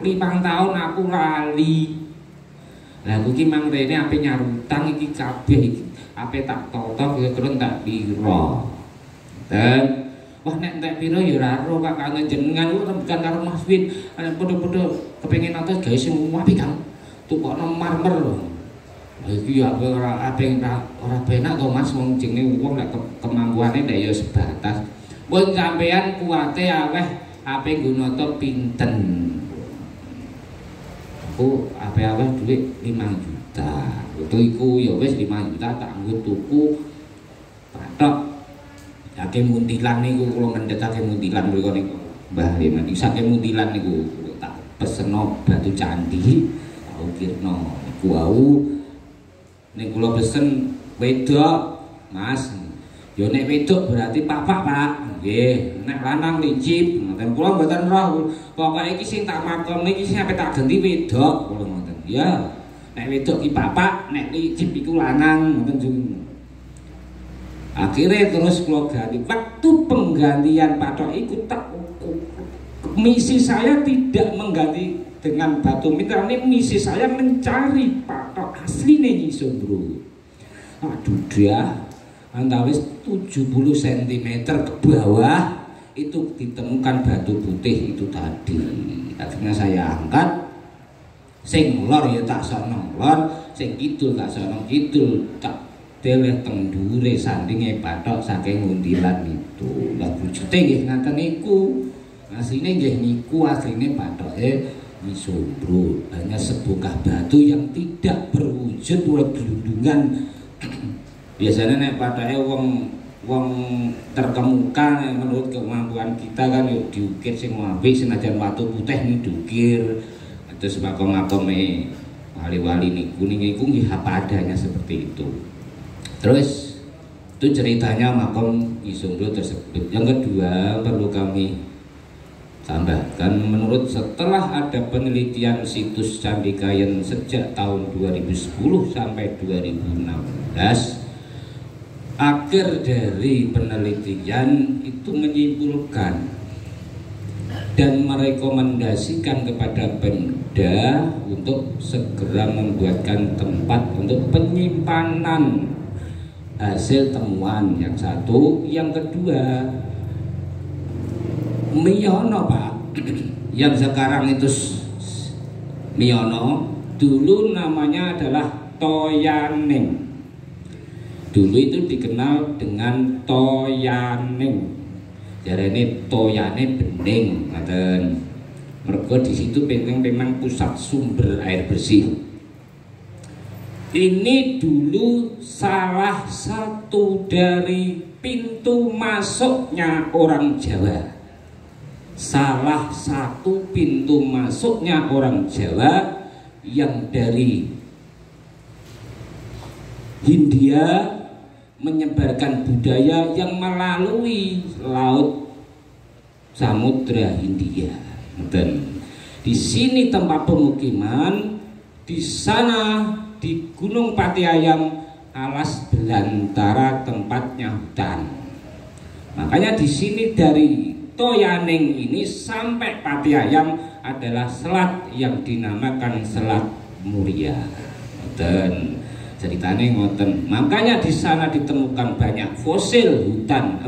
5 tahun aku lali. Lah aku ki mang rene ape nyarutang iki kabeh iki. Ape tak totok ya kurang tak pira. Dan wah nek entek pira ya ora ro Pak kangen jenengan kok bukan karo Mas Win. Padha-padha kepengin nonton gawe sing apik Kang. Tukokno marmer lho. Lah iki ya ora penak to Mas wong jenenge wong nek kemampuane nek ya sebatas. Mun sampean kuwate aweh ape nggo nata pinten. Aku apa duit 5 juta. Itu iku ya wis 5 juta tak nggo tuku patok. Saking Muntilan niku kula ngendhetake Muntilan mriku niku. Mbah Liman iki saking Muntilan niku tak peseno batu candi. Tak ukirno niku wau. Nek kula pesen wedok, Mas. Ya nek wedok berarti papak, Pak. Nggih, nek lanang licip, ngoten kula mboten roh. Pokoke iki sing tak makom niki sing sampe tak ganti wedok kula ngoten. Ya, nek wedok ki bapak, nek licip iku lanang ngoten jeneng. Akhirnya terus kula ganti. Waktu penggantian patok iku tak misi saya tidak mengganti dengan batu mitra, ini misi saya mencari patok asli Nyi Sumbru. Aduh dia antawis 70 cm ke bawah itu ditemukan batu putih itu tadi. Akhirnya saya angkat, sing lor ya tak sono lor, sing kidul tak sono kidul, tak deleh teng dhuwure sandinge patok saking Muntilan itu. Lah wujute nggih ngaten niku. Asline nggih niku asline patoke Nyi Sumbru, hanya sebuah batu yang tidak berwujud gelundungan. Biasanya nek patoke wong terkemuka menurut kemampuan kita kan yuk diukir sing apik senajan watu putih nih diukir. Terus makom-makome wali-wali niku nggih apa adanya seperti itu. Terus itu ceritanya makam Nyi Sumbru tersebut. Yang kedua perlu kami tambahkan, menurut setelah ada penelitian situs Candi Kayen sejak tahun 2010 sampai 2016, akhir dari penelitian itu menyimpulkan dan merekomendasikan kepada Pemda untuk segera membuatkan tempat untuk penyimpanan hasil temuan yang satu. Yang kedua, Miono Pak, yang sekarang itu Miono, dulu namanya adalah Toyaning. Dulu itu dikenal dengan Toyaning. Jarene toyane bening, ngaten. Mergo di situ memang pusat sumber air bersih. Ini dulu salah satu dari pintu masuknya orang Jawa. Salah satu pintu masuknya orang Jawa yang dari Hindia menyebarkan budaya yang melalui laut Samudra Hindia. Dan di sini tempat pemukiman, di sana di Gunung Pati Ayam alas belantara tempatnya hutan. Makanya di sini dari Toyaning ini sampai Pati Ayam adalah selat yang dinamakan Selat Muria. Dan ceritanya ngoten. Makanya di sana ditemukan banyak fosil hutan,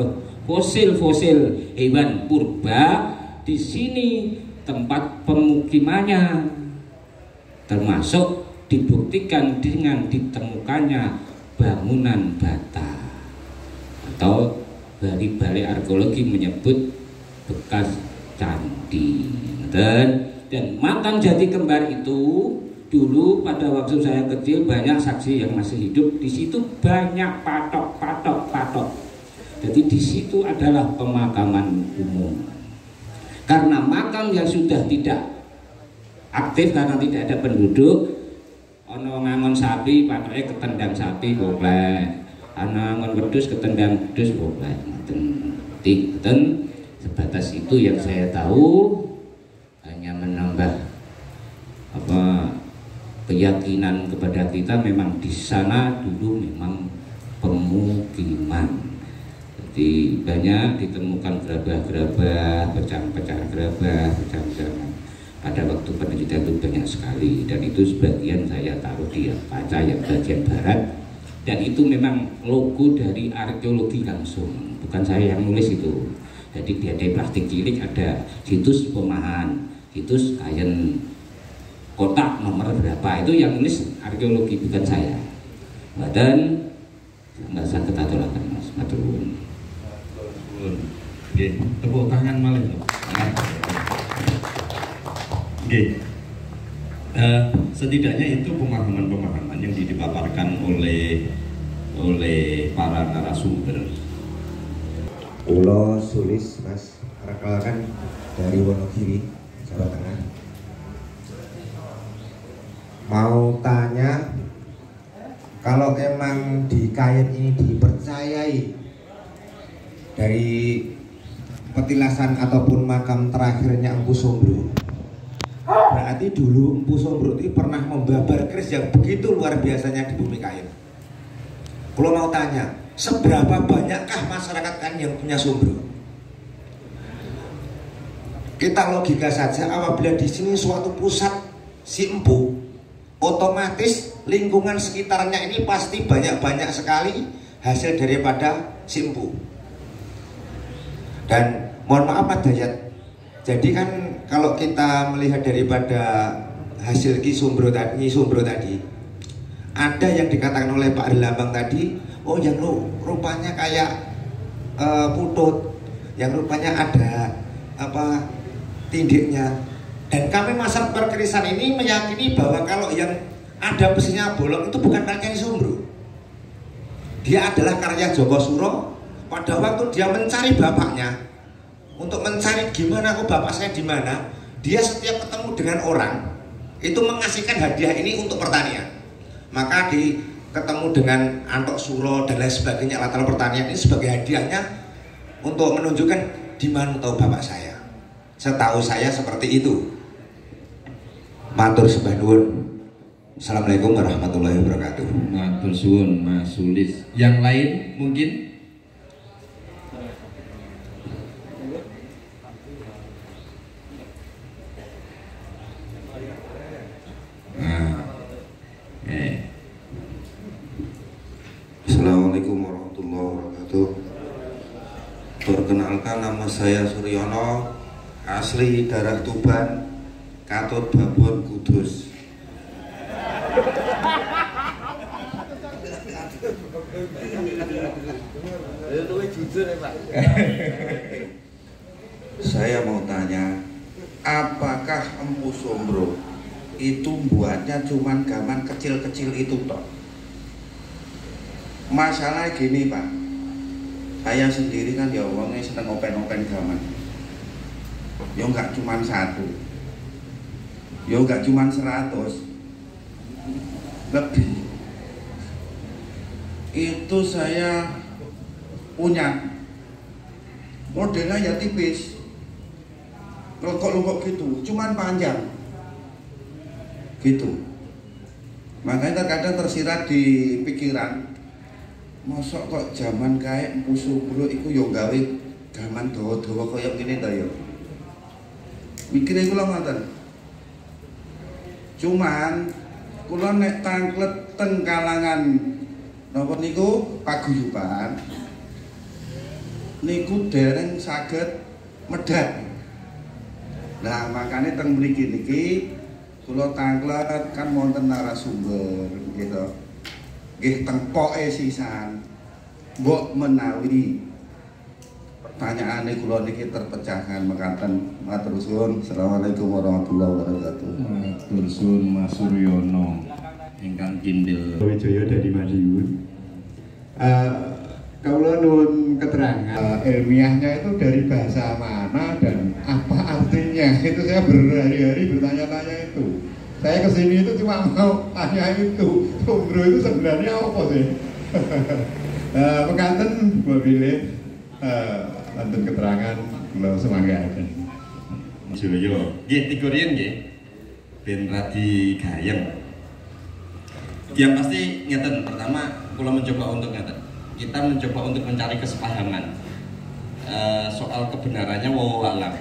fosil-fosil hewan purba. Di sini tempat pemukimannya, termasuk dibuktikan dengan ditemukannya bangunan bata, atau dari balai arkeologi menyebut bekas candi. Dan makam jati kembar itu dulu pada waktu saya kecil banyak saksi yang masih hidup, di situ banyak patok. Jadi di situ adalah pemakaman umum. Karena makam yang sudah tidak aktif karena tidak ada penduduk, ono ngangon sapi patoknya ketendang sapi boleh, ana ngangon wedhus ketendang wedhus boleh. Ngoten sebatas itu yang saya tahu, hanya menambah keyakinan kepada kita memang di sana dulu memang pemukiman. Jadi banyak ditemukan gerabah-gerabah, pecahan-pecahan gerabah, pecahan-pecahan. Pada waktu penelitian itu banyak sekali, dan itu sebagian saya taruh di kaca yang bagian barat, dan itu memang logo dari arkeologi langsung, bukan saya yang nulis itu. Jadi di ada plastik cilik ada situs Pemahan, situs Kayen, kotak nomor berapa, itu yang nulis arkeologi bukan saya. Dan nggak usah ketatulakan Mas Maturun. Oke, tepuk tangan malah loh. Oke, setidaknya itu pemahaman-pemahaman yang dipaparkan oleh para narasumber. Ulo Sulis, Mas, rekan dari Wonogiri, Jawa Tengah. Mau tanya, kalau emang di Kayen ini dipercayai dari petilasan ataupun makam terakhirnya Empu Sombro, berarti dulu Empu Sombro itu pernah membabar keris yang begitu luar biasanya di bumi Kayen. Kalau mau tanya, seberapa banyakkah masyarakat Kayen yang punya Sombro? Kita logika saja, apabila di sini suatu pusat si Empu, otomatis lingkungan sekitarnya ini pasti banyak sekali hasil daripada si Empu. Dan mohon maaf Mas Dayat, jadi kan kalau kita melihat daripada hasil Ki Sombro tadi, ada yang dikatakan oleh Pak Lambang tadi, oh yang rupanya kayak putut, yang rupanya ada tindiknya. Dan kami masyarakat perkerisan ini meyakini bahwa kalau yang ada besinya bolong itu bukan karya Ki Sombro, dia adalah karya Joko Suro. Pada waktu dia mencari bapaknya, untuk mencari gimana kok bapak saya di mana, dia setiap ketemu dengan orang itu mengasihkan hadiah ini untuk pertanian. Maka ketemu dengan Antok Suro dan lain sebagainya, latar pertanian ini sebagai hadiahnya untuk menunjukkan di mana tahu bapak saya. Setahu saya seperti itu. Matur sembah nuwun. Assalamualaikum warahmatullahi wabarakatuh. Matur suwun Mas Sulis. Yang lain mungkin? Assalamualaikum warahmatullahi wabarakatuh. Perkenalkan, nama saya Suryono, asli daerah Tuban, Katut Babon Kudus. Saya mau tanya, apakah Empu Sombro itu buatnya cuman gaman kecil-kecil itu toh. Masalah gini Pak, saya sendiri kan ya uangnya seneng open-open gaman. Ya nggak cuman 1, ya nggak cuman 100, lebih. Itu saya punya modelnya ya tipis, lengkok-lengkok gitu, cuman panjang gitu. Makanya terkadang tersirat di pikiran, mosok kok zaman kayak musuh bro iku yo gawe gaman dawa-dawa koyo ngene ta yo. Mikire kula ngoten. Cuman kula nek tanglet teng kalangan napa niku paguyuban niku dereng saged medhat. Nah, makanya teng mriki niki kula tanglet kan wonten narasumber gitu. Nggih tengkoke sisan. Mbok menawi pertanyaane kula niki terpecahkan mekaten matur suwun. Assalamualaikum warahmatullahi wabarakatuh. Matur suwun Mas Suryono ingkang kindel Wijaya dari Madiun. Kalau nuwun keterangan ilmiahnya itu dari bahasa mana dan apa artinya, itu saya berhari-hari bertanya-tanya itu. Saya kesini itu cuma mau tanya itu, Sumbro itu sebenarnya apa sih? Mekaten Mbak Bilih lanjut keterangan kalau semangga ada. Mas Yoyo, nggih tigorian nggih, ben radi gayeng. Yang pasti ngeten, pertama kula mencoba untuk ngeten. Kita mencoba untuk mencari kesepahaman soal kebenarannya wallahu alam,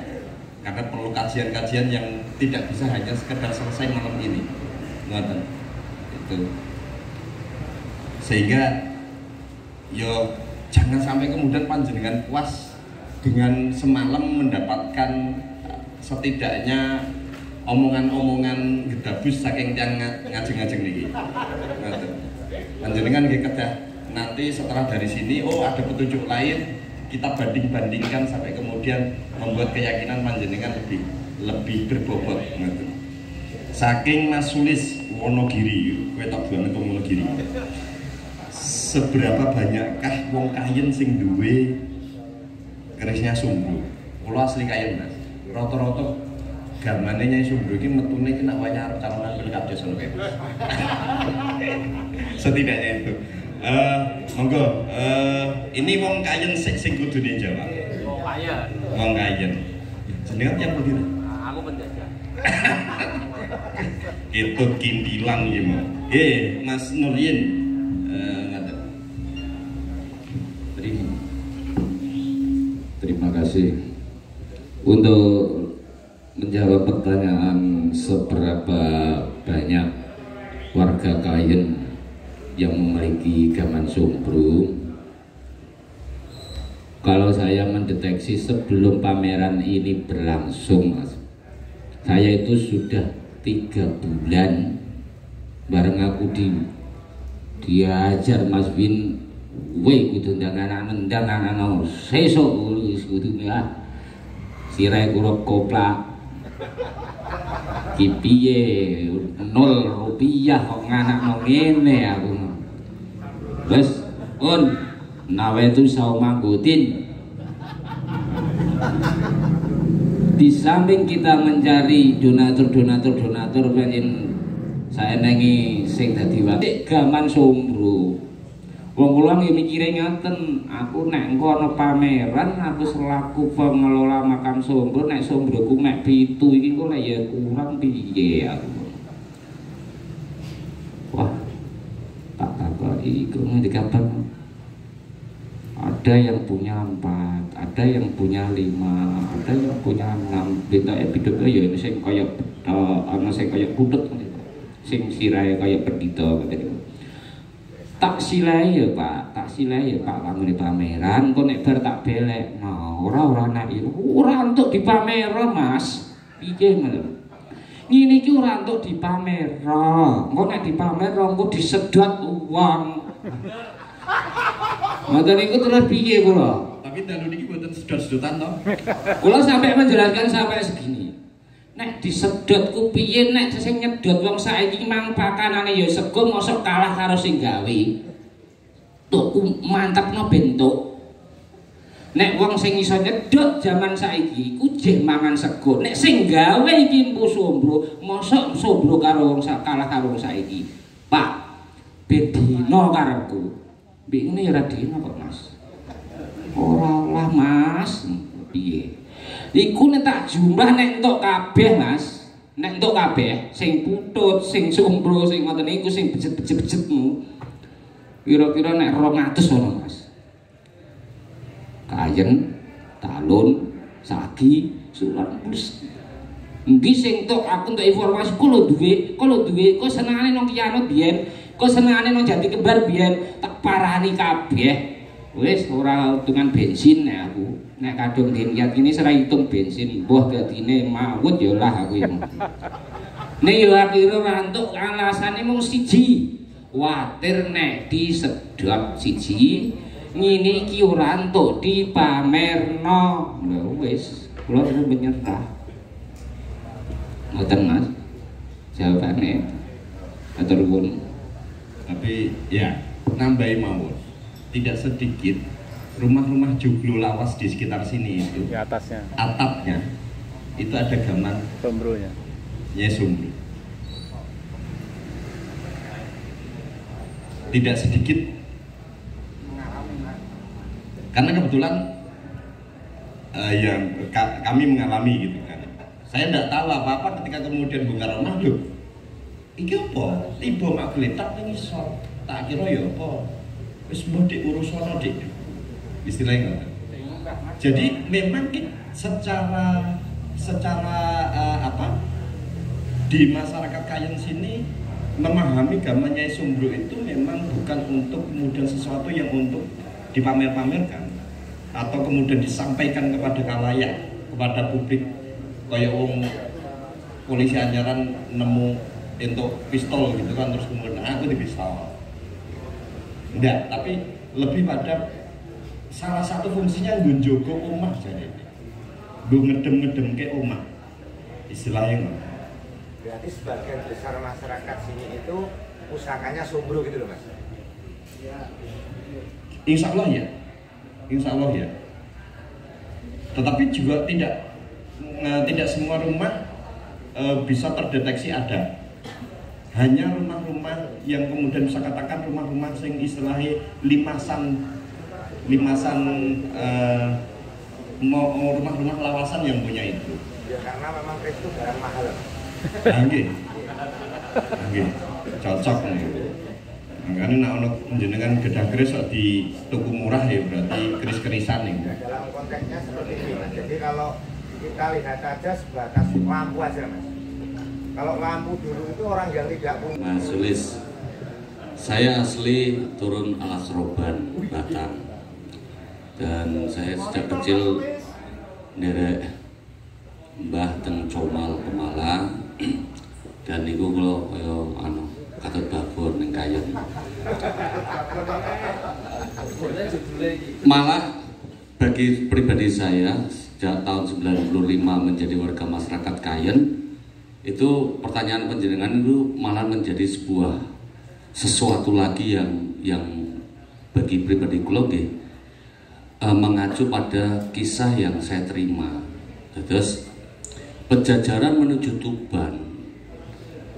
karena perlu kajian-kajian yang tidak bisa hanya sekedar selesai malam ini, ngoten itu. Sehingga yo jangan sampai kemudian panjenengan puas dengan semalam mendapatkan setidaknya omongan-omongan gedabus saking tiang ngajeng-ngajeng niki. Ngoten. Panjenengan nggih kedah nanti setelah dari sini, oh ada petunjuk lain, kita banding-bandingkan sampai kemudian membuat keyakinan panjenengan lebih berbobot. Saking Mas Sulis Wonogiri, kowe tak banget wong Wonogiri. Seberapa banyakkah wong kayen sing duwe kerisnya Sumbro? Kula asli kayen Mas. Rata-rata gamane Nyai Sumbro iki metune iki nak wayah arep calonan pilkada ngono kae. Setidaknya itu. Monggo, ini wong kayen sing kudune jawab. Wong kayen. Wong kayen. Jenengan yang pundi? Aku penjajah. Itu kindilan iki mau. Mas Nuryin. Ngaten. Terima kasih untuk menjawab pertanyaan seberapa banyak warga kayen yang memiliki gaman Sumbro. Kalau saya mendeteksi sebelum pameran ini berlangsung, Mas, saya itu sudah 3 bulan bareng aku diajar Mas Win, weh kudu ndang anak-anak sesuk kudu ya sirai kurang koplak kipiye 0 rupiah kok nganak ngene aku. Wes un nawe itu sau manggutin. Di samping kita mencari donatur pengen saya nengi sing dadi watik gaman Sumbro. Wong kula nggih mikire ngaten, aku nek engko ana pameran aku selaku pengelola makam Sumbro, nek Sumbroku mek 7 iki kok nek ya kurang piye aku. Wah, tak takoki iku ngendi kapan? Ada yang punya 4, ada yang punya 5, ada yang punya 6. Beda hidup ya sing kaya ana sing kaya putut, sing sirahe kaya pedito ngoten. Tak silai ya Pak, bangun di pameran, kok nek bar tak belek. Nah, ora nek ora untuk dipamer, Mas. Piye ngono? Ngene iki ora untuk dipamer. Engko nek dipamer engko disedot uang. Ngoten niku terus piye kula? Tapi dalu niki mboten sedot-sedotan to. Kula sampai menjelaskan sampai segini. nek disedot ku piye nek sing nyedot wong saiki mang pakanane ya sego mosok kalah karo sing gawe. Tuh mantepno bentuk. Nek wong sing iso nyedot jaman saiki ku jeh mangan sego. Nek sing gawe iki mpu sombro, mosok sombro karo wong kalah karo wong saiki. Pak, bedino karepku. Mbek ngene ya ora dino kok, Mas. Ora lah, Mas. Piye? Iku nek tak jumlah nek entuk kabeh, Mas. Nek entuk kabeh, sing putut, sing sombro, sing ngoten niku sing bejet-bejetmu. Kira-kira nek 200 ono, Mas. Kayen, talun, sagi, surat plus. Endi sing tok aku entuk informasi kok duwe, kok senengane nang Kianut biyen, kok senengane nang Jati Kembar biyen, tak parani kabeh. Wis ora hitungan bensin nek aku. Nek kadung niat ini serai hitung bensin, mbah dadine mawut ya lah aku ya. Nek yo akhire rantuk alasane mung siji. Kuwatir nek disedot siji ngene iki ora entuk dipamerno. Lha wis, kula wis menyerah. Ngoten Mas. Jawabane. Matur nuwun. Tapi ya, nambahi mawon. Tidak sedikit rumah-rumah joglo lawas di sekitar sini itu. Di atasnya. Atapnya itu ada gaman sombronya. Sombro. Tidak sedikit. Karena kebetulan yang kami mengalami gitu kan. Saya tidak tahu apa-apa ketika kemudian bongkar rumah loh. Iki apa? Tiba mak gletak ning isor. Tak kira ya apa? Wis mbok diurus ana Dik. Istilahnya. Jadi memang secara di masyarakat Kayen sini memahami agama Nyai Sombro itu memang bukan untuk kemudian sesuatu yang untuk dipamer-pamerkan atau kemudian disampaikan kepada khalayak, kepada publik. Kayak wong polisi anyaran nemu untuk pistol gitu kan, terus kemudian aku di pistol. Enggak, tapi lebih pada salah satu fungsinya ngunjogo omah jadi. Nggo ngedem-ngedem ke omah. Istilahnya. Berarti sebagian besar masyarakat sini itu pusakanya sombro gitu loh Mas. Insya Allah ya. Insya Allah ya. Tetapi juga tidak semua rumah bisa terdeteksi ada. Hanya rumah-rumah yang kemudian bisa katakan rumah-rumah yang istilahnya limasan rumah-rumah lawasan yang punya itu. Ya karena memang itu barang mahal. Nggih. Cocok nih. Makanya nek ana jenengan gedah keris kok di tuku murah ya berarti keris-kerisan nih. Dalam konteksnya seperti ini Mas. Jadi kalau kita lihat aja sebatas lampu aja Mas. Kalau lampu dulu itu orang yang tidak punya. Mas Sulis, saya asli turun Alas Roban, Batang. Dan saya sejak kecil nderek Mbah teng Comal Pemalang. Dan niku kula kaya Katut Babur ning Kayen. Malah bagi pribadi saya sejak tahun 95 menjadi warga masyarakat Kayen, itu pertanyaan panjenengan itu malah menjadi sesuatu lagi yang bagi pribadi kula nggih mengacu pada kisah yang saya terima. Terus pejajaran menuju Tuban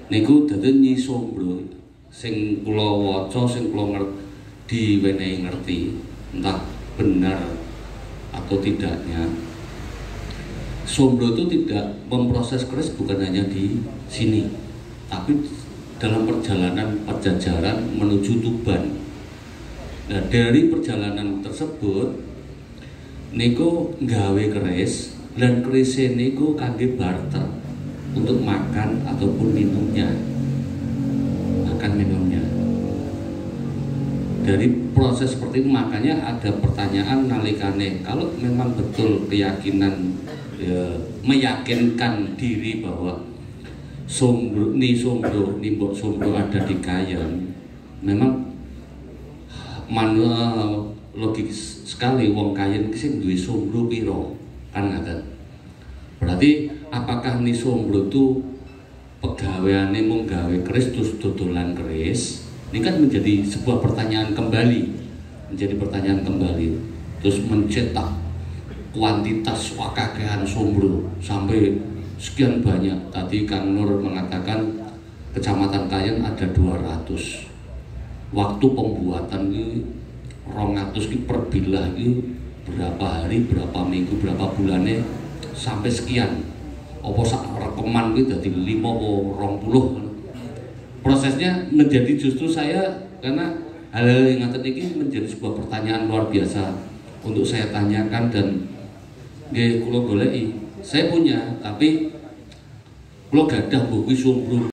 niku dadi Nyi Sombro sing kula waca, sing kula diwenehi ngerti entah benar atau tidaknya. Sombro itu tidak memproses keris bukan hanya di sini, tapi dalam perjalanan pejajaran menuju Tuban. Nah, dari perjalanan tersebut niku nggawe keris dan kerisnya niku kangge barter untuk makan ataupun minumnya. Makan minumnya. Dari proses seperti itu makanya ada pertanyaan nalikane kalau memang betul keyakinan meyakinkan diri bahwa Nimbok Sombro ada di Kayen, memang logis sekali wong Kayen sing duwe sombro piro kan ngaten. Berarti apakah Nisombro itu pegawaiannya mung gawe keris terus dodolan keris? Ini kan menjadi sebuah pertanyaan kembali, terus mencetak kuantitas wakakean Sombro sampai sekian banyak. Tadi Kang Nur mengatakan Kecamatan Kayen ada 200. Waktu pembuatan itu 200 itu per bilah itu berapa hari, berapa minggu, berapa bulannya sampai sekian. Apa sak rekeman itu dadi 5 atau 20. Prosesnya menjadi justru saya, karena hal-hal yang ngaten iki menjadi sebuah pertanyaan luar biasa untuk saya tanyakan, dan nggih kula goleki. Saya punya, tapi kula gadah buku Sombro